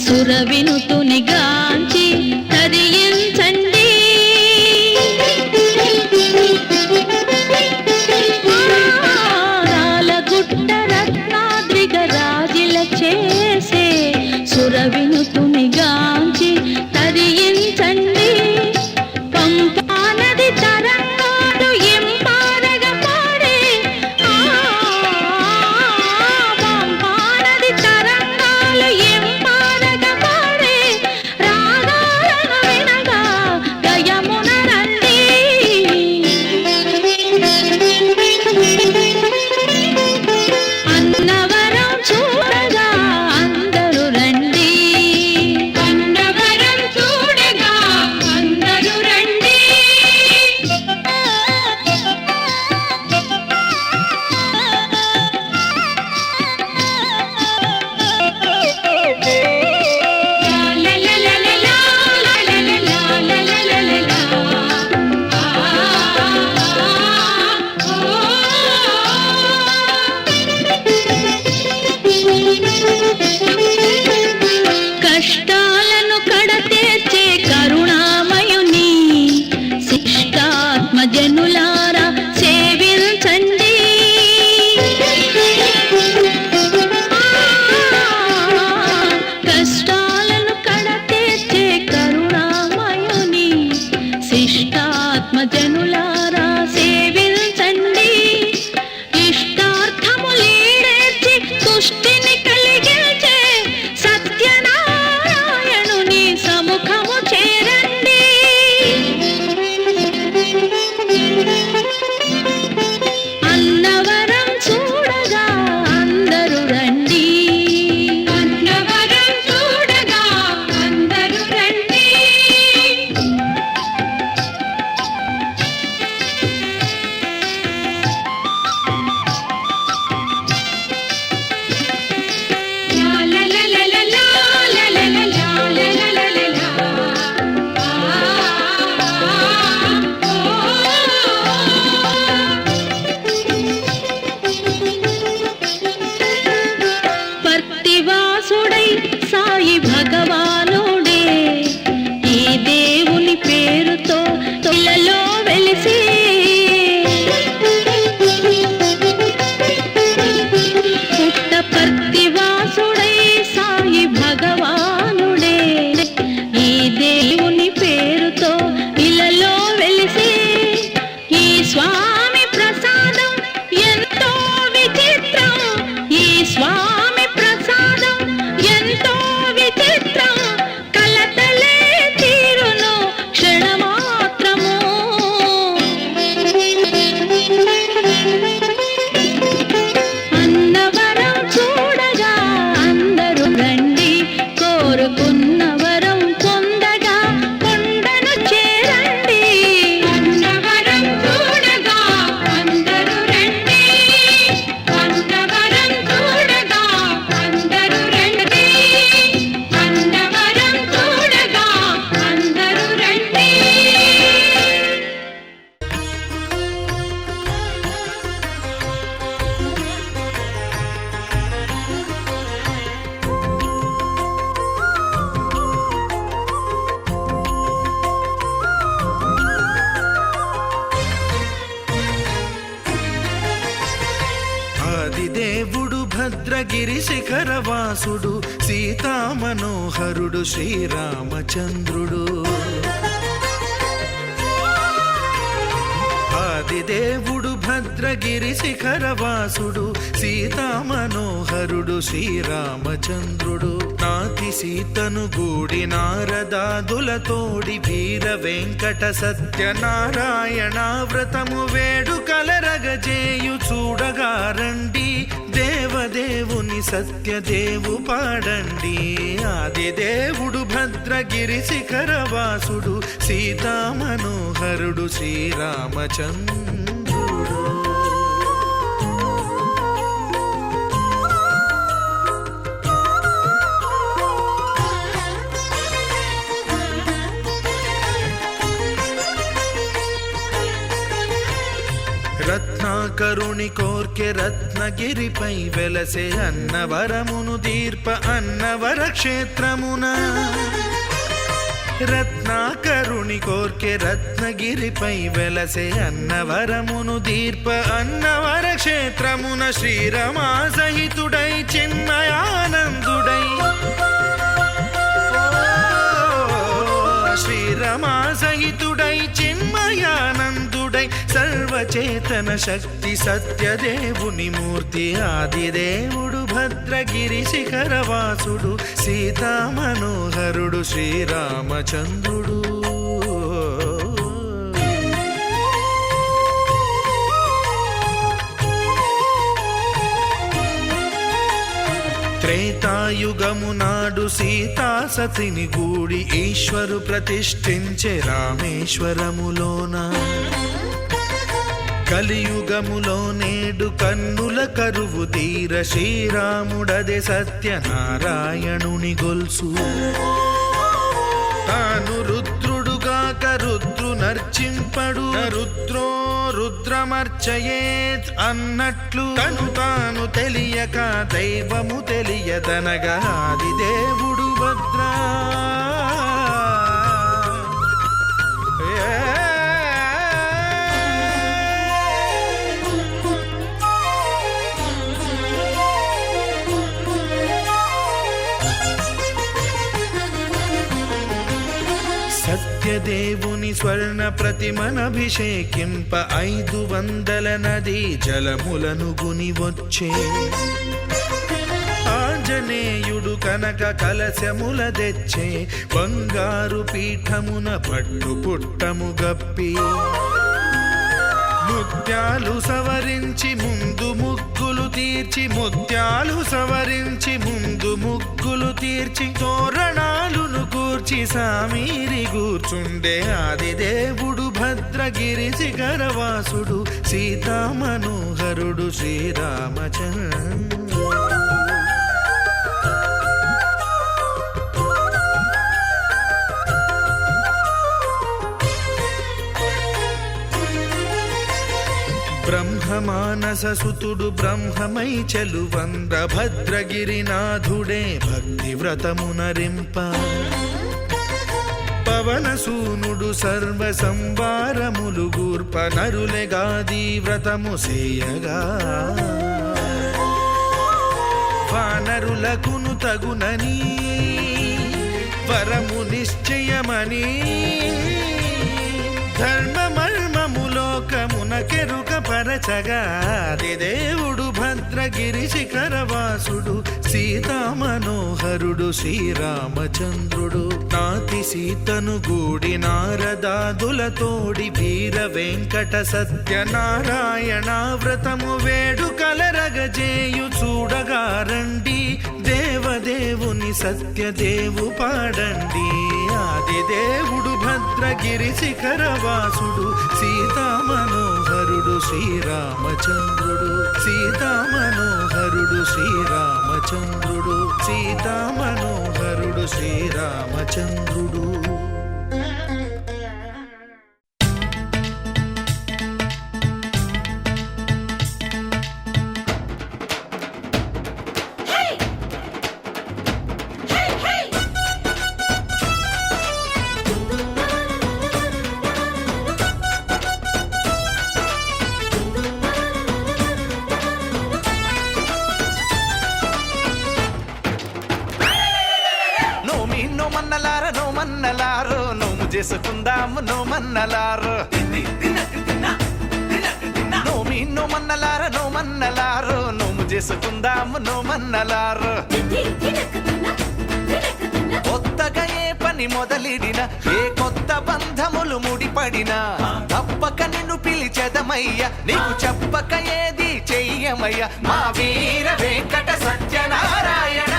సురవినుతుని గాంచి తరించండి, రాలగుట్ట రత్నాద్రిగ రాజిల చేసే సురవినుతుని గాంచి తరించండి, పంపా నది తరంగాలు ఎంపారగ పాడే, పంపా నది తరంగాలు ఎంపారగ పాడే, రాగాలను వినగా గయమున రండి, అన్నవరం చూడగా అందరూ రండి, అన్నవరం చూడగా అందరూ రండి. కష్టాలను కడతీర్చే కరుణామయుని శిష్టాత్మ జనులారా సేవించండి, కష్టాలను కడతీర్చే కరుణామయుని శిష్టాత్మ జనులారా సేవించండి, ఇష్టార్థములీడేర్చి తుష్టిని కలిగించే సత్యనారాయణుని సముఖము చేరండి, అన్నవరం చూడగా అందరూ రండి, అన్నవరం చూడగా అందరూ రండి. పర్తివాసుడై సాయి భగవానుడే ఈ దేవుని పేరుతో తొలలో వెలిసి, పుట్టపర్తివాసుడై సాయి భగవానుడే ఈ దేవుని పేరుతో ఇలలో వెలిసి, ఈ స్వామి ప్రసాదం ఎంతో విచిత్రం, ఈ స్వామి ప్రసాదం ఎంతో విచిత్రం, కలతలే తీరును క్షణమాత్రము, అన్నవరం చూడగా అందరూ రండి, కోరుకున్న వరం పొందగా కొండను చేరండి, అన్నవరం చూడగా అందరూ రండి, అన్నవరం చూడగా అందరూ రండి, అన్నవరం చూడగా అందరూ రండి. ఆదిదేవుడు భద్రగిరి శిఖరవాసుడు సీతామనోహరుడు శ్రీరామచంద్రుడు, ఆదిదేవుడు భద్రగిరి శిఖరవాసుడు సీతా మనోహరుడు శ్రీరామచంద్రుడు నాతి సీతను గూడి నారదాదులతోడి వీర వెంకట సత్యనారాయణ వ్రతము వేడుకలరగజేయు చూడగా రండి దేవదేవుని సత్యదేవు పాడండి ఆదిదేవుడు భద్రగిరి శిఖరవాసుడు సీతా మనోహరుడు శ్రీరామచంద్రుడు రత్నాకరుని కోర్కె రత్నగిరిపై వెలసే అన్నవరమును దీర్ప అన్నవర క్షేత్రమున రత్నాకరుని కోర్కె రత్నగిరిపై వెలసే అన్నవరమును దీర్ప అన్నవర క్షేత్రమున శ్రీరమా సహితుడై చిన్మయానందుడై శ్రీరమా సహితుడై చిన్మయానందుడై సర్వచేతన శక్తి సత్యదేవుని మూర్తి ఆదిదేవుడు భద్రగిరి శిఖరవాసుడు సీతా మనోహరుడు శ్రీరామచంద్రుడు త్రేతాయుగము నాడు సీతా సతిని గూడి ఈశ్వరు ప్రతిష్ఠించే రామేశ్వరములోన కలియుగములో నేడు కన్నుల కరువు తీర శ్రీరాముడదే సత్యనారాయణుని గొల్సు తాను రుద్రుడుగాక రుద్రు నర్చింపడు రుద్రో రుద్రమర్చయేత్ అన్నట్లు తను తాను తెలియక దైవము తెలియదనగా ఆదిదేవుడు భద్రా సత్యదేవుని స్వర్ణ ప్రతిమనభిషేకింప 500 నదీ జలములను గుని వచ్చే ఆంజనేయుడు కనక కలశముల తెచ్చే బంగారు పీఠమున పట్టు పుట్టము గప్పి ముత్యాలు సవరించి ముందు ముగ్గులు తీర్చి ముత్యాలు సవరించి ముందు ముగ్గులు తీర్చి తోరణాలును కూర్చి సామీరి కూర్చుండే ఆదిదేవుడు భద్రగిరి శిఖరవాసుడు సీతా మనోహరుడు శ్రీరామచంద్రుడు బ్రహ్మమానస సుతుడు బ్రహ్మమై చెలువంద్ర భద్రగిరినాథుడే భక్తి వ్రతమునరింప పవనసూనుడు సర్వ సంవారములు గూర్ప నరులెగాది వ్రతము సేయగా వానరులకును తగునని వరము నిశ్చయమని ధర్మమర్మములోకమున కెరుక పరచగా ఆదిదేవుడు భద్రగిరి శిఖరవాసుడు సీతా మనోహరుడు శ్రీరామచంద్రుడు నాతి సీతను గూడి నారదాదులతోడి వీర వెంకట సత్యనారాయణ వ్రతము వేడుకలరగజేయు చూడగా రండి దేవదేవుని సత్యదేవు పాడండి ఆదిదేవుడు భద్రగిరి శిఖరవాసుడు సీతా మనోహరుడు శ్రీరామచంద్రుడు సీతా మనోహరుడు శ్రీరామచంద్రుడు సీతా మనోహరుడు శ్రీరామచంద్రుడు చేసుకుందాము నో మన్నలారు నోమన్నలార నోమన్నలారు నోము చేసుకుందాము నోమన్నలారు కొత్తగా ఏ పని మొదలిడిన ఏ కొత్త బంధములు ముడిపడినా తప్పక నిన్ను పిలిచెదమయ్య నీకు చెప్పక ఏది చెయ్యమయ్య మా వీర వెంకట సత్యనారాయణ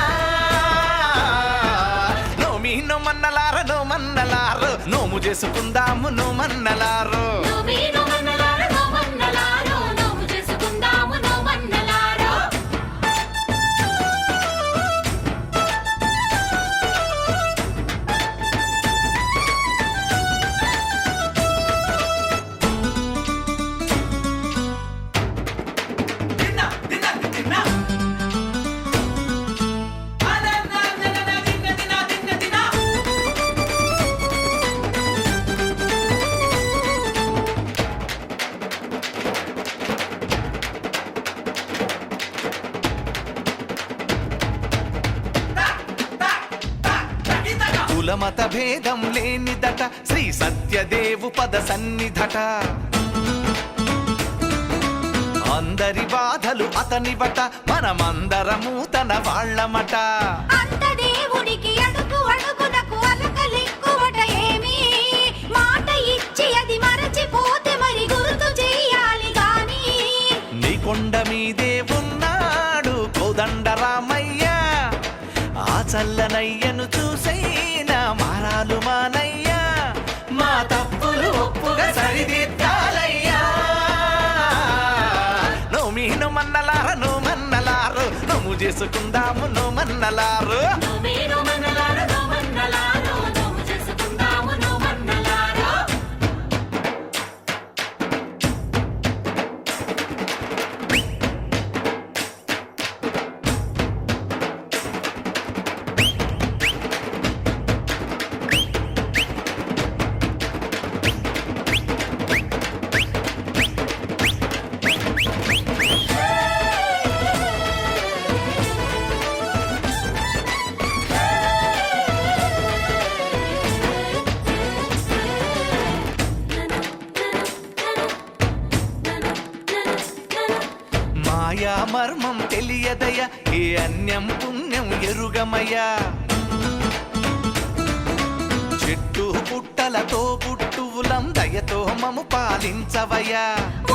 నోమి నోమన్నలార నోమన్నలారు నోము చేసుకుందాము నోమన్నలారు కులమత భేదం లేనిదట శ్రీ సత్యదేవు పద సన్నిధట అందరి బాధలు అతనివట మనమందరము తన వాళ్ళమట అంత దేవుడికి అడుగు అడుగునకు అలకలిక్కువట ఏమి మాట ఇచ్చి అది మరచిపోతే మరి గుర్తు చెయ్యాలి గాని నీ కొండ మీదే ఉన్నాడు కోదండరామయ్య ఆ చల్లనయ్యను చూసైనా మారాలు మానయ్యా మా తప్పులు ఒప్పుగా సరిదిద్దాలయ్యా నోమి నోమన్నలార నోమన్నలారు నోము చేసుకుందాము నోమన్నలారు మాయా మర్మం తెలియదయ ఏ అన్యం పుణ్యం ఎరుగమయ్యా చెట్టు పుట్టలతో పుట్టువులం దయతో మము పాలించవయ్యా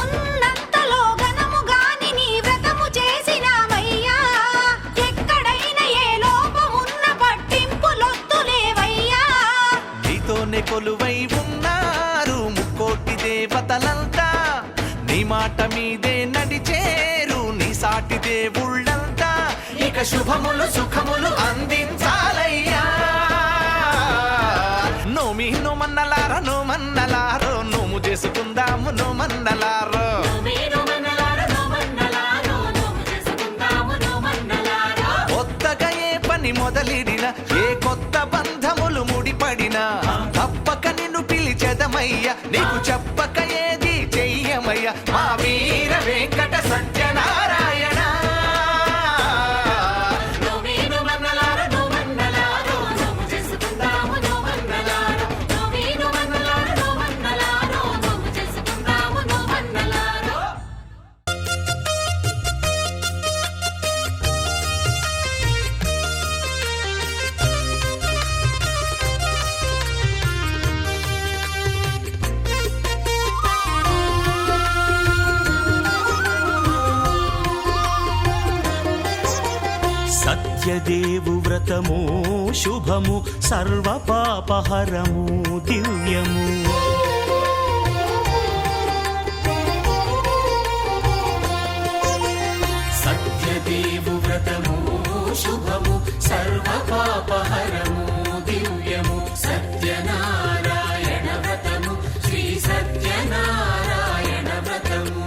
ఉన్నంతలో ఘనము గాని నీ వ్రతము చేసినామయ్యా ఎక్కడైనా ఏ లోపమున్న పట్టింపులొద్దులేవయ్యా నీతోనే కొలువై ఉన్నారు ముక్కోటి దేవతలంతా నీ మాట మీదే నడిచేరు నీ సాటి దేవుళ్ళంతా ఇక శుభములు సుఖములు అందించాలయ్యా నోమి నోమన్నలార నోమన్నలారు నోము చేసుకుందాము నోమన్నలారు కొత్తగా ఏ పని మొదలిడిన ఏ కొత్త బంధములు ముడిపడినా తప్పక నిన్ను పిలిచెదమయ్య నీకు చెప్పక ఏది చెయ్యమయ్య మా వీర వెంకట సత్యనారాయణ సత్యదేవు వ్రతము శుభము సర్వ పాపహరము దివ్యము సత్యదేవు వ్రతము శుభము సర్వ పాపహరము దివ్యము సత్యనారాయణ వ్రతము శ్రీ సత్యనారాయణ వ్రతము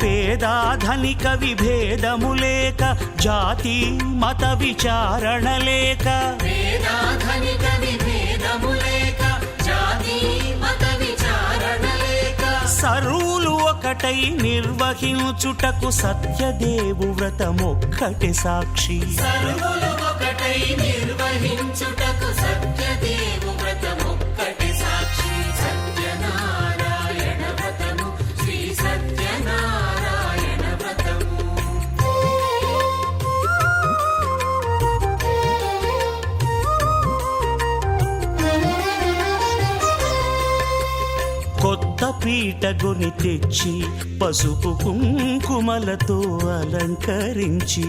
పేదాధనిక విభేదము లేక జాతి మత విచారణ లేక వేదాధనిక విభేదము లేక జాతి మత విచారణ లేక సర్వులు ఒకటై నిర్వహించుటకు సత్యదేవు వ్రతమొక్కటి సాక్షి సర్వులు ఒకటై నిర్వహించుటకు సత్యదేవు వ్రతమొక్కటి సాక్షి సత్యనారాయణ వ్రతము శ్రీ సత్యనారాయణ విరగొని తెచ్చి పసుపు కుంకుమలతో అలంకరించి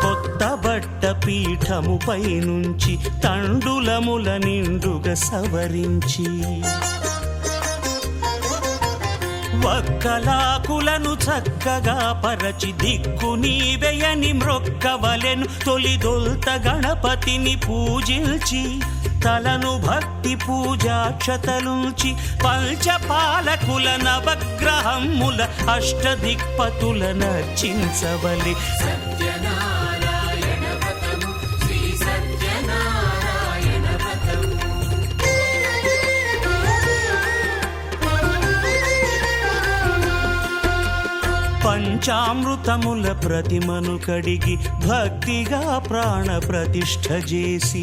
కొత్త బట్ట పీఠముపై నుంచి తండులముల నిండుగా సవరించి వక్కలాకులను చక్కగా పరచి దిక్కు నీవెయని మ్రొక్కవలెను తొలిదొల్త గణపతిని పూజించి తలను భక్తి పూజాక్షతలుంచి పంచపాలకుల నవగ్రహముల అష్టదిక్పతుల నర్చించవలి సత్యనారాయణ వ్రతము శ్రీ సత్యనారాయణ వ్రతము పంచామృతముల ప్రతిమను కడిగి భక్తిగా ప్రాణ ప్రతిష్ఠ చేసి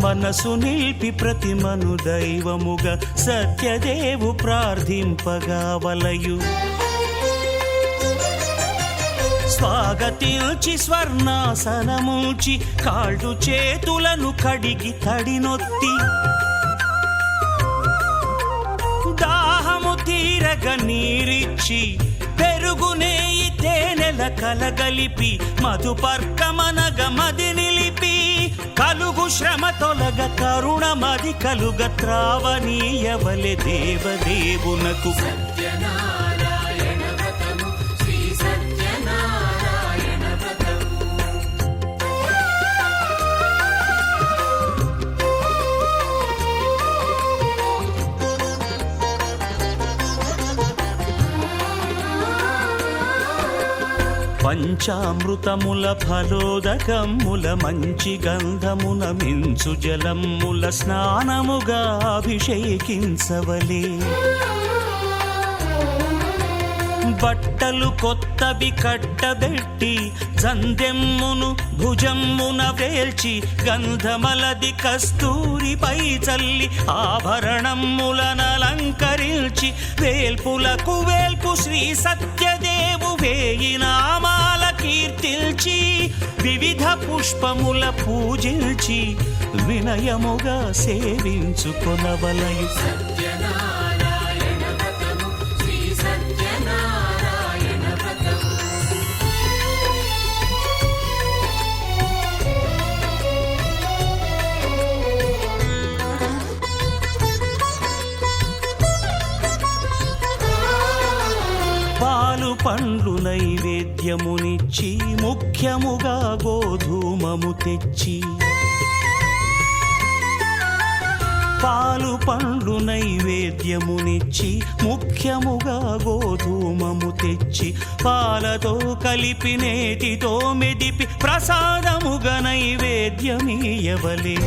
మనసు నిలిపి ప్రతిమను దైవముగా సత్యదేవు ప్రార్థింపగా వలయు స్వాగతించి స్వర్ణాసనముంచి కాళ్ళు చేతులను కడిగి తడినొత్తి దాహము తీరగ నీరిచ్చి పెరుగు నెయ్యి తేనెల కలగలిపి మధుపర్కమనగ మది నిలిపి కలుగు శ్రమ తొలగ కరుణ మది కలుగ త్రావనీయవలె దేవదేవునకు సత్యనారాయణ వ్రతము శ్రీ సత్యనారాయణ వ్రతము పంచామృతముల ఫలోదకముల మంచి గంధమున మించు జలముల స్నానముగా అభిషేకించవలే బట్టలు కొత్తవి కట్టబెట్టి జందెమ్మును భుజమ్మున వేల్చి గంధమలది కస్తూరిపై చల్లి ఆభరణములనలంకరించి వేల్పులకు వేల్పు శ్రీ సత్యదేవు వేయి నామాల కీర్తిల్చి వివిధ పుష్పముల పూజించి వినయముగా సేవించుకొనవలయు సత్యనారాయణ వ్రతము శ్రీ సత్యనారాయణ వ్రతము పాలు పండ్లు నైవేద్యమునిచ్చి ముఖ్యముగా గోధూమము తెచ్చి పాలు పండ్లు నైవేద్యమునిచ్చి ముఖ్యముగా గోధూమము తెచ్చి పాలతో కలిపి నేతితో మెదిపి ప్రసాదముగా నైవేద్యమీయవలే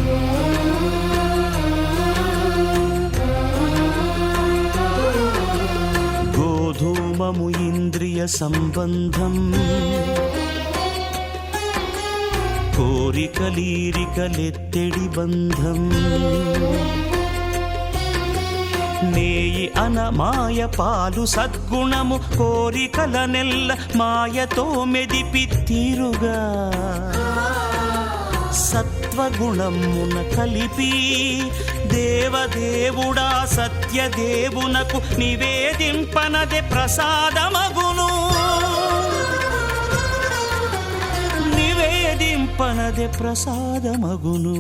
గోధూమము ఇంద్రియ సంబంధం కోరికలీరికలెత్తెడి బంధం నేయి అనమాయ పాలు సద్గుణము కోరికల నెల్ల మాయతో మెదిపి తీరుగా సత్వగుణమున కలిపి దేవదేవుడా సత్యదేవునకు నివేదింపనదే ప్రసాదమగును నివేదింపనదే ప్రసాదమగును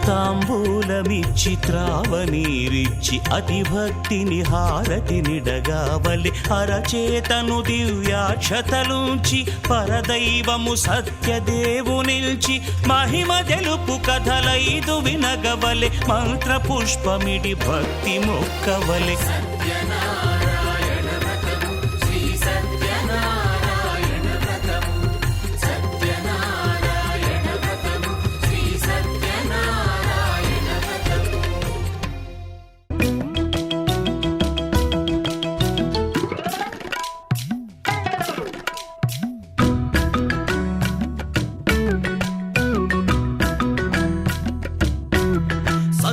తాంబూలమిచ్చి త్రావనీరిచ్చి అతి భక్తిని హారతి నిడగావలి అరచేతను దివ్యాక్షతలుంచి పరదైవము సత్యదేవు నిల్చి మహిమ తెలుపు కథలైదు వినగవలె మంత్ర పుష్పమిడి భక్తి మొక్కవలె సత్యనారాయణ వ్రతము శ్రీ సత్యనారాయణ వ్రతము సత్యనారాయణ వ్రతము శ్రీ సత్యనారాయణ వ్రతము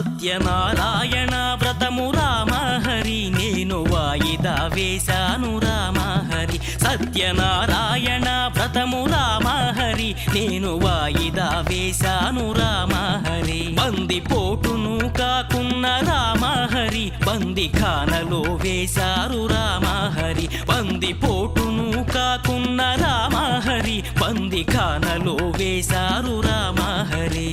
సత్యనారాయణ వ్రతము రామహరి నేను వాయిదా వేశాను రామహరి సత్యనారాయణ వ్రతము రామహరి హరి నేను వాయిదా వేశాను రామ హరి బందిపోటును కాకున్న రామ హరి బంది ఖానలో వేశారు రామ హరి బందిపోటును కాకున్న రామ హరి బంది ఖానలో వేశారు రామ హరి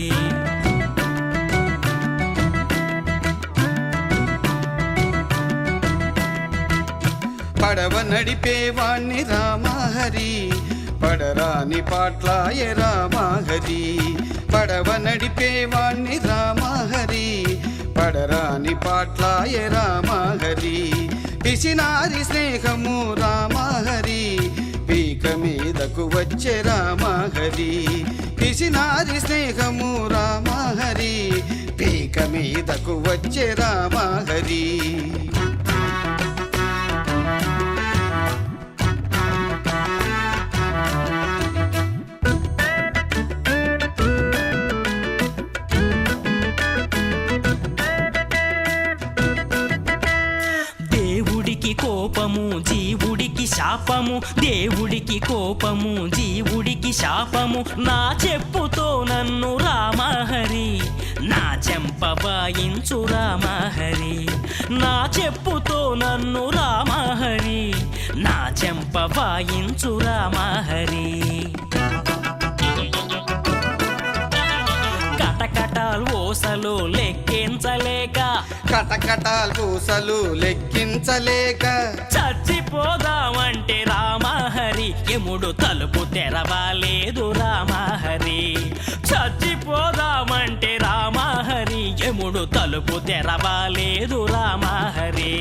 పడవ నడిపేవాణ్ణి రామహరి పడరాని పాట్లాయ రామహరి పడవ నడిపేవాణ్ణి రామహరి పడరాని పాట్లాయ రామహరి పిసినారి స్నేహము రామహరి పీక మీదకు వచ్చే రామహరి పిసినారి స్నేహము రామహరి పీక మీదకు వచ్చే రామహరి కోపము జీవుడికి శాపము దేవుడికి కోపము జీవుడికి శాపము నా చెప్పుతో నన్ను రామహరి నా చెంప వాయించు రామహరి నా చెప్పుతో నన్ను రామహరి నా చెంప వాయించు రామహరి కటకటాల్ ఓసలు లెక్కించలేక కటకటాల్ పూసలు లెక్కించలేక చచ్చిపోదామంటే రామహరి యముడు తలుపు తెరవాలేదు రామహరి చచ్చిపోదామంటే రామహరి యముడు తలుపు తెరవాలేదు రామహరి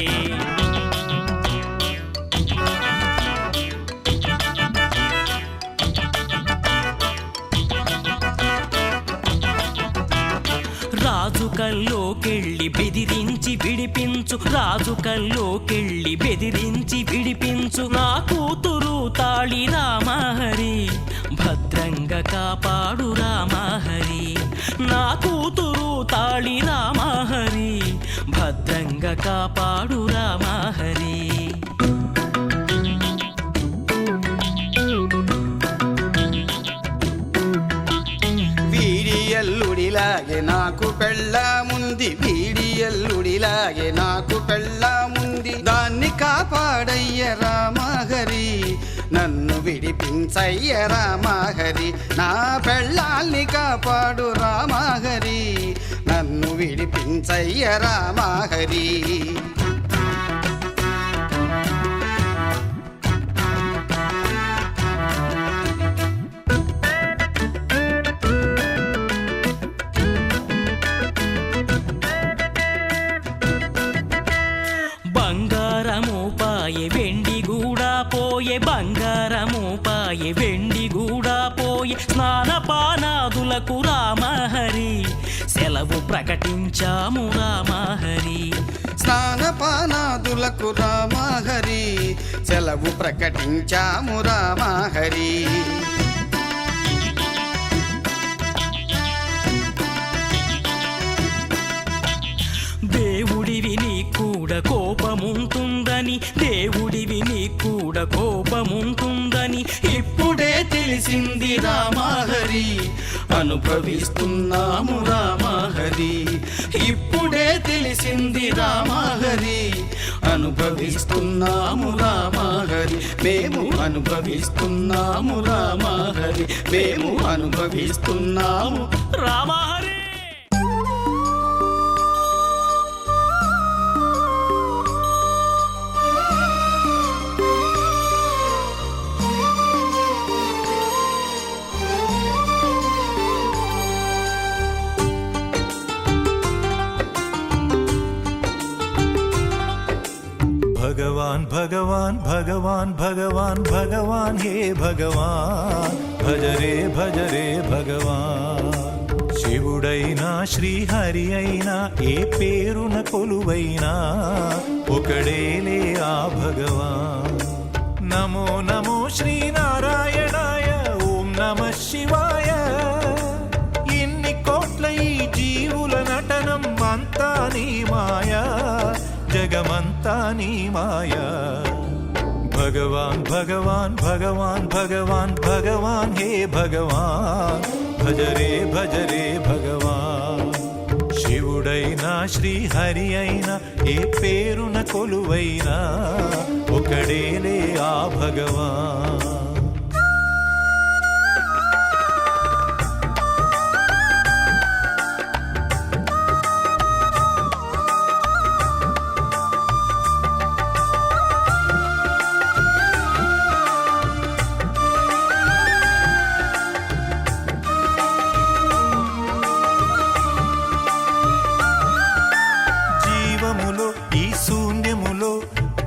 రాజు కల్లోకెళ్ళి బెదిరించి విడిపించు రాజు కల్లోకెళ్ళి బెదిరించి విడిపించు నా కూతురు తాళి రామహరి భద్రంగా కాపాడు రామహరి నా కూతురు తాళి రామహరి భద్రంగా కాపాడు రామహరి వీడియల్లుడిలాగే నాకు పెళ్ళాముంది వీడియల్లుడిలాగే నాకు పెళ్ళాముంది దాన్ని కాపాడయ్య రామహరి నన్ను విడిపించయ్య రామహరి నా పెళ్ళాల్ని కాపాడు రామహరి నన్ను విడిపించయ్య రామహరి బంగారము పాయే వెండి గూడా పోయే స్నానపానాదులకు రామహరి సెలవు ప్రకటించాము రామహరి స్నానపానాదులకు రామహరి సెలవు ప్రకటించాము రామహరి దేవుడివి నీ కూడా కోపముంటుందని దేవుడివి నీ కూడా కోపముంటుందని ఇప్పుడే తెలిసింది రామహరి అనుభవిస్తున్నాము రామహరి ఇప్పుడే తెలిసింది రామహరి అనుభవిస్తున్నాము రామహరి మేము అనుభవిస్తున్నాము రామహరి మేము అనుభవిస్తున్నాము రామహరి भगवान भगवान भगवान भगवान भगवान हे भगवान भज रे भगवान శివుడైనా శ్రీహరి అయినా ఏ పేరున కొలువైనా ఒకడేలే ఆ భగవాన్ నమో నమో శ్రీనారాయణాయ ఓం నమః శివాయ ఇన్ని కోట్ల ఈ జీవుల నటనం అంతా నీ మాయా జగమంతా నీ మాయా భగవాన్ భగవాన్ భగవాన్ భగవాన్ భగవాన్ హే భగవాన్ భజరే భజరే భగవాన్ శివుడైనా శ్రీహరి అయినా ఏ పేరున కొలువైనా ఒకడేలే ఆ భగవాన్.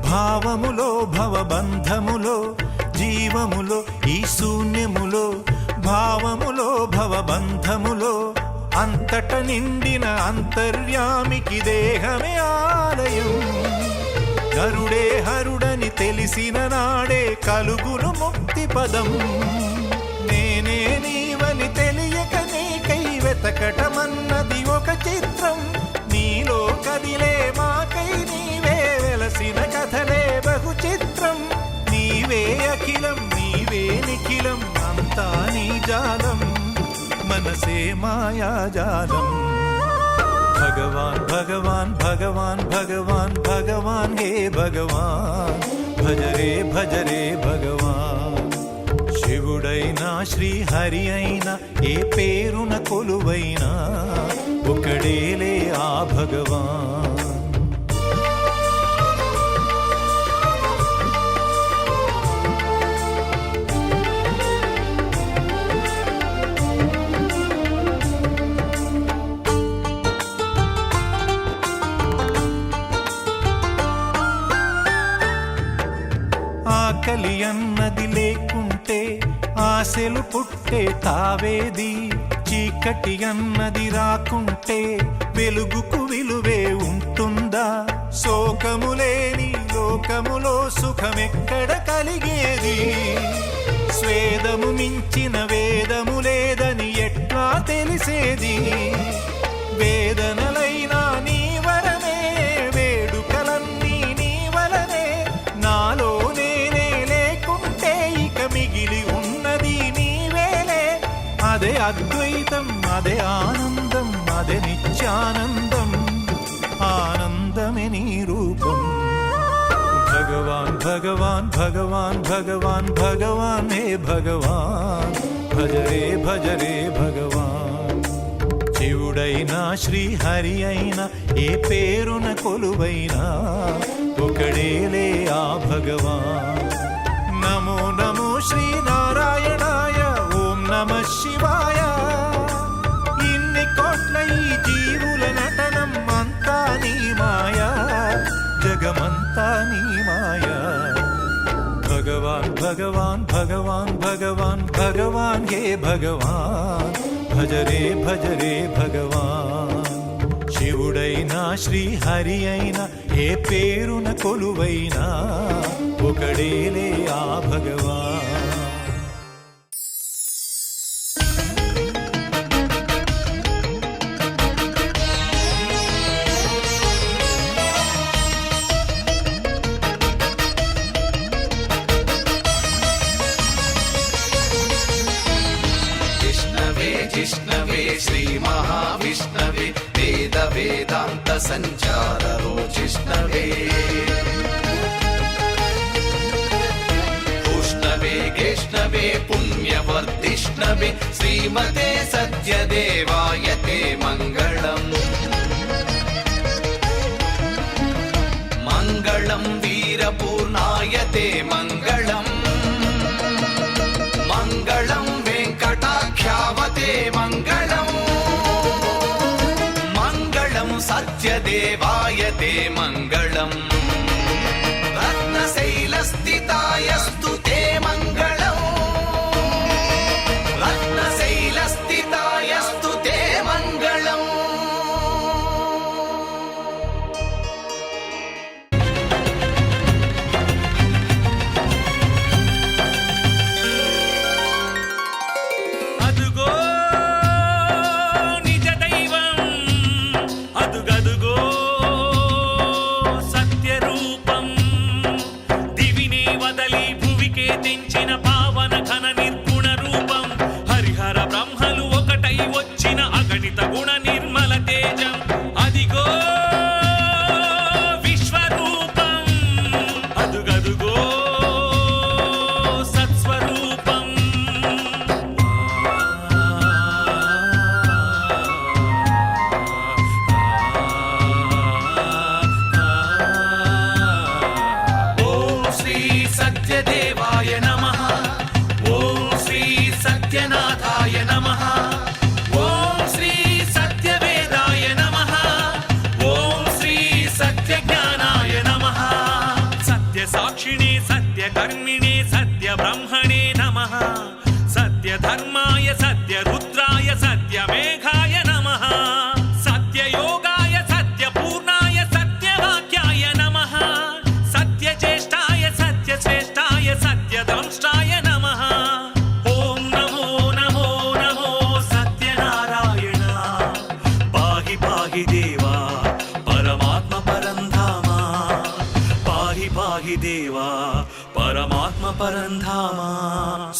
భావములో భవబంధములో జీవములో ఈ శూన్యములో భావములో భవబంధములో అంతట నిండిన అంతర్యామికి దేహమే ఆలయం. గరుడే హరుడని తెలిసిన నాడే కలుగును ముక్తి పదం. నేనే నీవని తెలియక నీకై వెతకటమన్నది ఒక చిత్రం. నీలో కదిలే మాకై నీవే వెలసిన కథలే బహు చిత్రం. నీవే అఖిలం నీవే నిఖిలం అంతా నీ జాలం మనసే మాయాజాలం. భగవాన్ భగవాన్ భగవాన్ భగవాన్ భగవాన్ హే భగవాన్ భజరే భజరే భగవాన్. శివుడైనా శ్రీహరి అయినా ఏ పేరున కొలువైనా ఒకడేలే ఆ భగవాన్. ఆకలి అన్నది లేకుంటే ఆశలు పుట్టే తావేది. చీకటి అన్నది రాకుంటే వెలుగుకు విలువే ఉంటుందా? శోకము లేని లోకములో సుఖమెక్కడ కలిగేది? స్వేదము మించిన వేదము లేదని ఎట్లా తెలిసేది? వేదనలైనా నీ వరమే వేడుకలన్నీ నీ వలనే. నాలో నేనే లేకుంటే ఇక మిగిలి ఉన్నది నీవేలే. అదే అద్వైతం అదే ఆనందం అదే నిత్యానందం ఆనందమే నీ రూపం. భగవాన్ భగవాన్ భగవాన్ భగవాన్ భగవాన్ హే భగవాన్ భజరే భజరే భగవాన్. శివుడైనా శ్రీహరి అయినా ఏ పేరున కొలువైనా ఒకడేలే ఆ భగవాన్. నమో నమో శ్రీనారాయణాయ ఓం నమః శివాయ. ఇన్ని కోట్ల ఈ జీవుల నటనం అంతా నీ మాయా జగమంతా నీ మాయా. భగవాన్ భగవాన్ భగవాన్ భగవాన్ భగవాన్ హే భగవాన్ భజరే భజరే భగవాన్. శివుడైనా శ్రీహరి అయినా ఏ పేరున కొలువైనా ఒకడేలే ఆ భగవాన్. జిష్ణవే శ్రీ మహావిష్ణవే వేద వేదాంత సంచారో జిష్ణవే. ఉష్ణవే గేష్ణవే పుణ్యవర్ధిష్ణవే శ్రీమతే సత్యదేవాయ తే మంగళం. మంగళం వీరపూర్ణాయ తే మంగళం. మంగళం వెంకటాఖ్యావతే మంగళం. మంగళం సత్యదేవాయ తే మంగళం. రత్నశైలస్థితాయస్తు తే మంగళం. రత్నశైలస్థితాయస్తు తే మంగళం. అదుగో సత్యసాక్షిణే సత్యకర్మిణే సత్యబ్రహ్మణే నమః సత్యధర్మాయ సత్యరుద్రాయ సత్యమేఘాయ నమః సత్యయోగాయ సత్యపూర్ణాయ సత్యవాక్యాయ నమః సత్యజ్యేష్ఠాయ సత్యశ్రేష్ఠాయ సత్యదంష్టాయ నమః ఓం నమో నమో నమో సత్యనారాయణ పాహి పాహి దేవా పరమాత్మ పరంధామ పాహి పాహి దేవా పరమాత్మ పరంధామ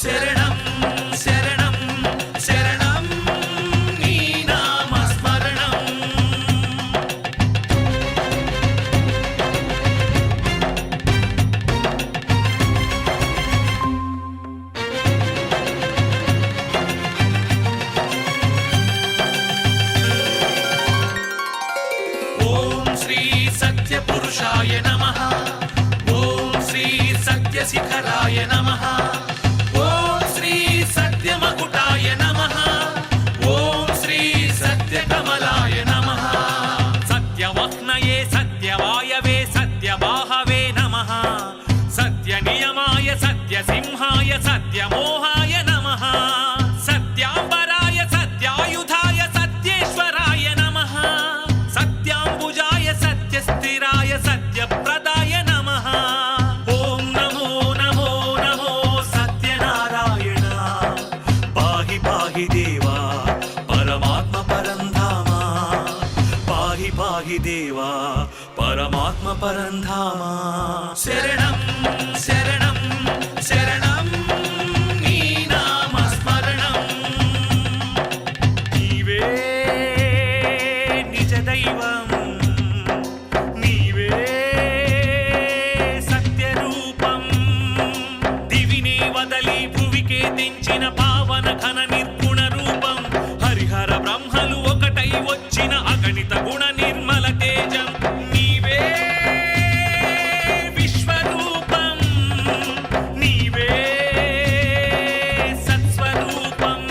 శరణం శరణం శరణం నీ నామస్మరణం ఓం శ్రీ సత్యపురుషాయ నమః ఓం శ్రీ సత్యశిఖరాయ నమః ఓం శ్రీ సత్యమకుటాయ నమః ఓం శ్రీ సత్యకమలాయ నమః సత్యవహ్నయే సత్యవాయవే సత్యబాహవే నమః సత్యనియమాయ సత్యసింహాయ సత్యమోహాయ నమః సత్యాంబరాయ సత్యాయుధాయ సత్యేశ్వరాయ నమః సత్యాంబుజాయ సత్యస్థిరాయ సత్యప్రదాయ నమః ఓం నమో నమో నమో సత్యనారాయణ పాహి పాహి దేవా పరమాత్మ పరంధామ పాహి పాహి దేవా పరమాత్మ పరంధామ శరణం శరణం శరణం నీ నామస్మరణం నీవే నిజ దైవం నీవే సత్యరూపం దివినే వదలి భువికే తెంచిన పావన ఘన నిర్గుణ రూపం హరిహర బ్రహ్మలు ఒకటై వచ్చిన అగణిత గుణ నిర్మల తేజం నీవే విశ్వరూపం నీవే సత్స్వరూపం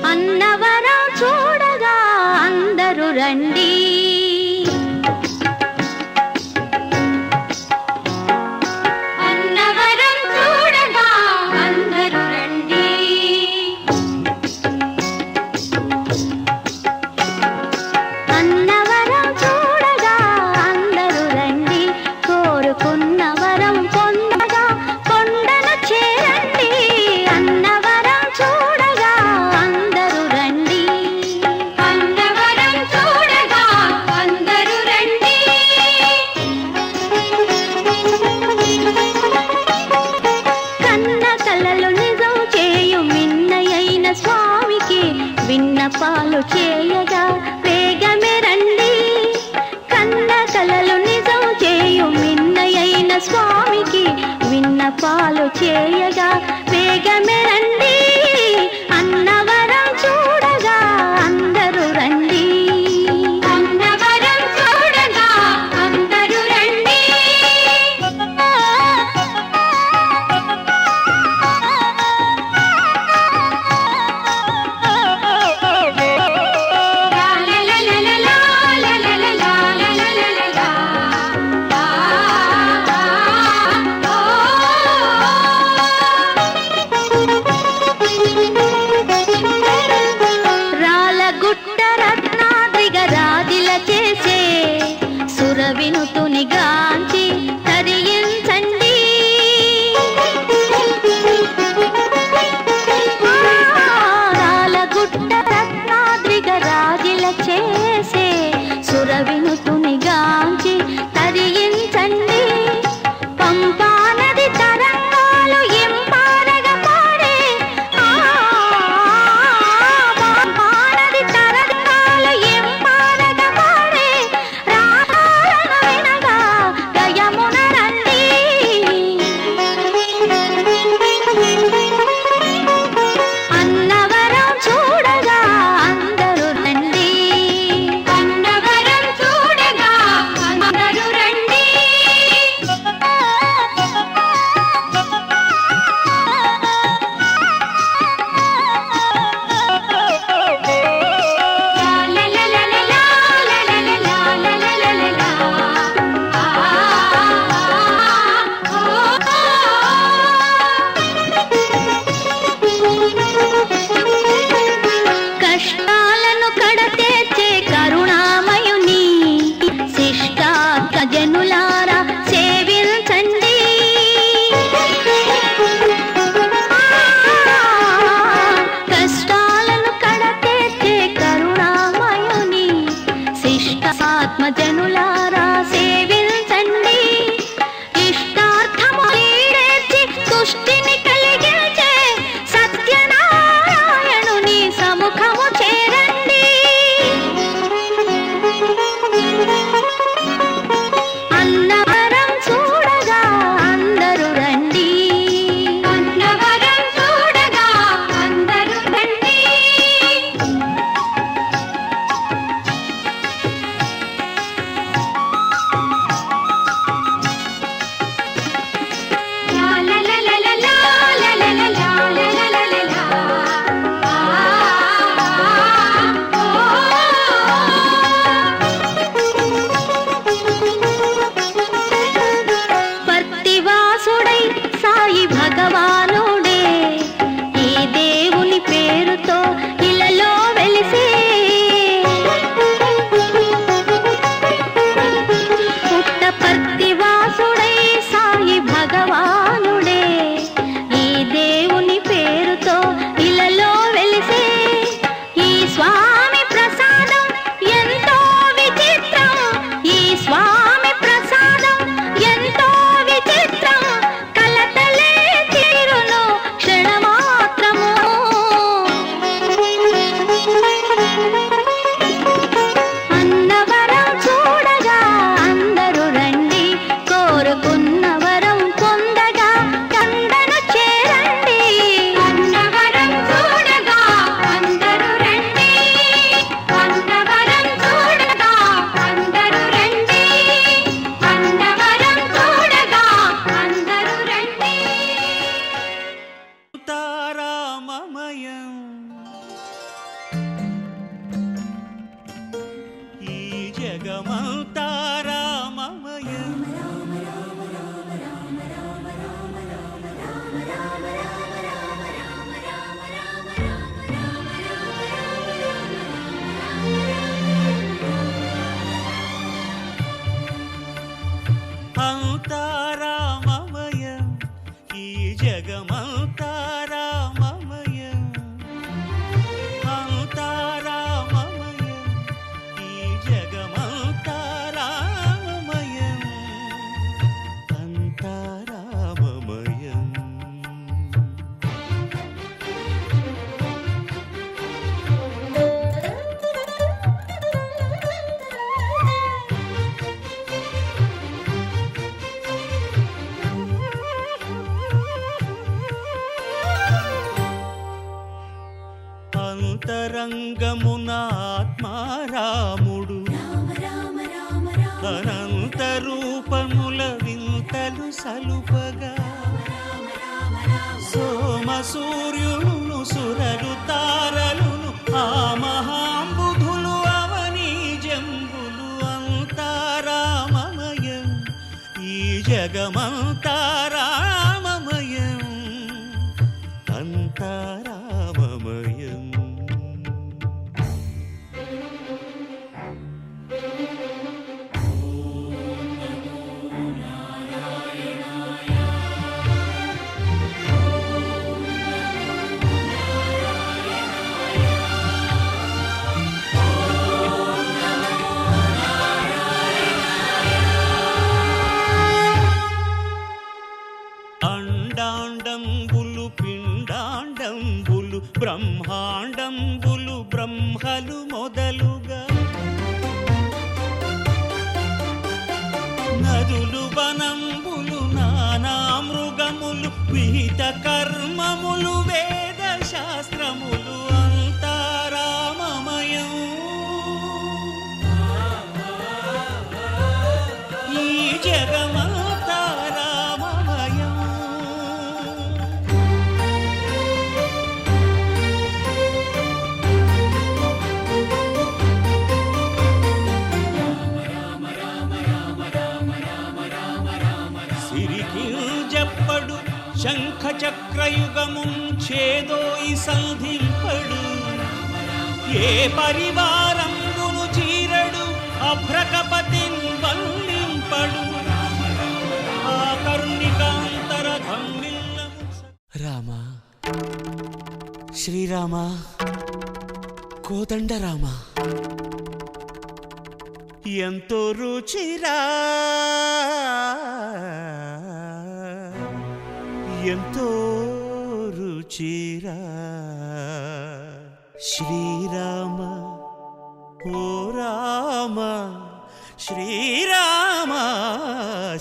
అన్నవరం చూడగా అందరూ రండి అన్నవరం చూడగా అందరూ రండి అన్నవరం చూడగా అందరూ రండి కోరుకున్న వరం పొందగా కొండను చేరండి అన్నవరం చూడగా అందరూ రండి అన్నవరం చూడగా అందరూ రండి కన్న కలలు నిజం చేయు మిన్నయైన స్వామికి విన్నపాలు చేయగా వేగమే రండి కన్న కలలు నిజం చేయు మిన్నయైన స్వామికి విన్నపాలు చేయగా వేగమే రండి అన్నవరం చూడగా అందరూ రండి అన్నవరం చూడగా అందరూ రండి జగమంతా రామమయం అంతా రామమయం ఈ జగమంతా రామమయం అంతా రామమయం ఈ జగమంతా రామమయం అంతా రామమయం అంతరంగమున ఆత్మారాముడు అనంత రూపముల వింతలు సలుపగా సోమ సూర్యులను సురలు తారలును ఆ మహాంబుధులు అవనీ జంబులు అంతారామమయం ఈ జగమంతా రామమయం అంతారామమయం అండాండంబులు పిండాండంబులు బ్రహ్మాండంబులు బ్రహ్మలు మొదలుగా నదులు వనంబులు నానా మృగములు విహిత కర్మములు వేద శాస్త్రములు అంతారామమయం ఈ జగమంతా రామమయం సిరికింజప్పడు శంఖ చక్రయుగముం ఛేదోయి సంధింపడు ఏ పరివారంబును చీరడు అభ్రకపతిన్ వల్లింపడు ఆ కరుణికాంతరథం నిల్లము రామ శ్రీరామ కోదండ రామ ఎంతో రుచిరా ఎంతో రుచిరా శ్రీరామ ఓ రామ శ్రీరామ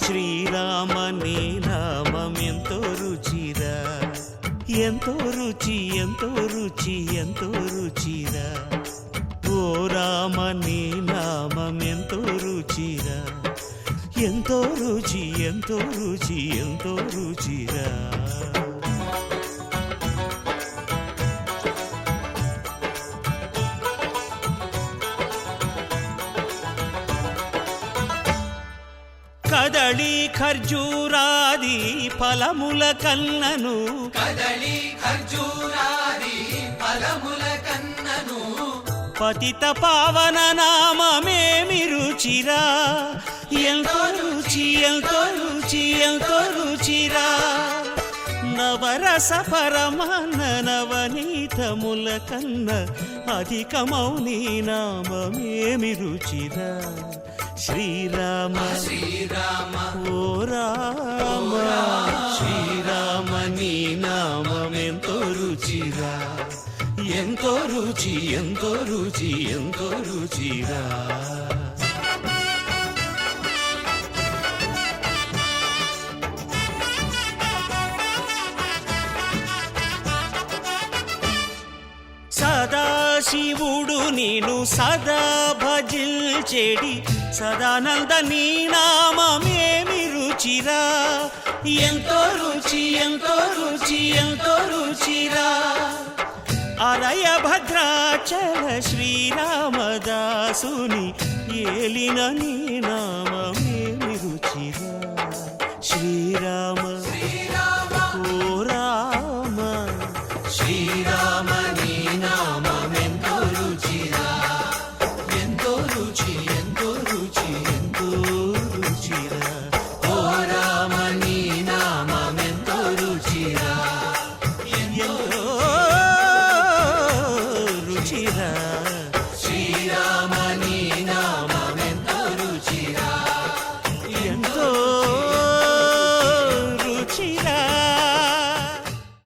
శ్రీరామ నీ నామం ఎంతో రుచిరా ఎంతో రుచి ఎంతో రుచి ఎంతో రుచిరా ఓ రామ నీ నామం ఎంతో రుచిరా ఎంతో రుచి ఎంతో రుచి ఎంతో రుచిరా కదళి ఖర్జూరాది ఫలముల కన్నను కదలి ఖర్జూరాది ఫలముల కన్నను పతిత పావన నామమేమి రుచిరా ఎంతో రుచి ఎంతో రుచి ఎంతో రుచిరా నవరస పరమాన్న నవనీతముల కన్న అధికమౌని నామమేమి రుచిరా శ్రీరామ శ్రీరామ ఓ రామ శ్రీరామ నీ నామం ఎంతో రుచిరా ఎంతో రుచి ఎంతో రుచి ఎంతో రుచిరా సదాశివుడు నేను సదా భజిల్చెడి సదానంద నీ నామమేమి రుచిరా ఎంతో రుచి ఎంతో రుచి ఎంతో రుచిరా అరయ భద్రాచల శ్రీరామదాసుని ఏలిన నీ నామమేమి రుచిరా శ్రీరామ శ్రీరామ ఓ రామ శ్రీరామ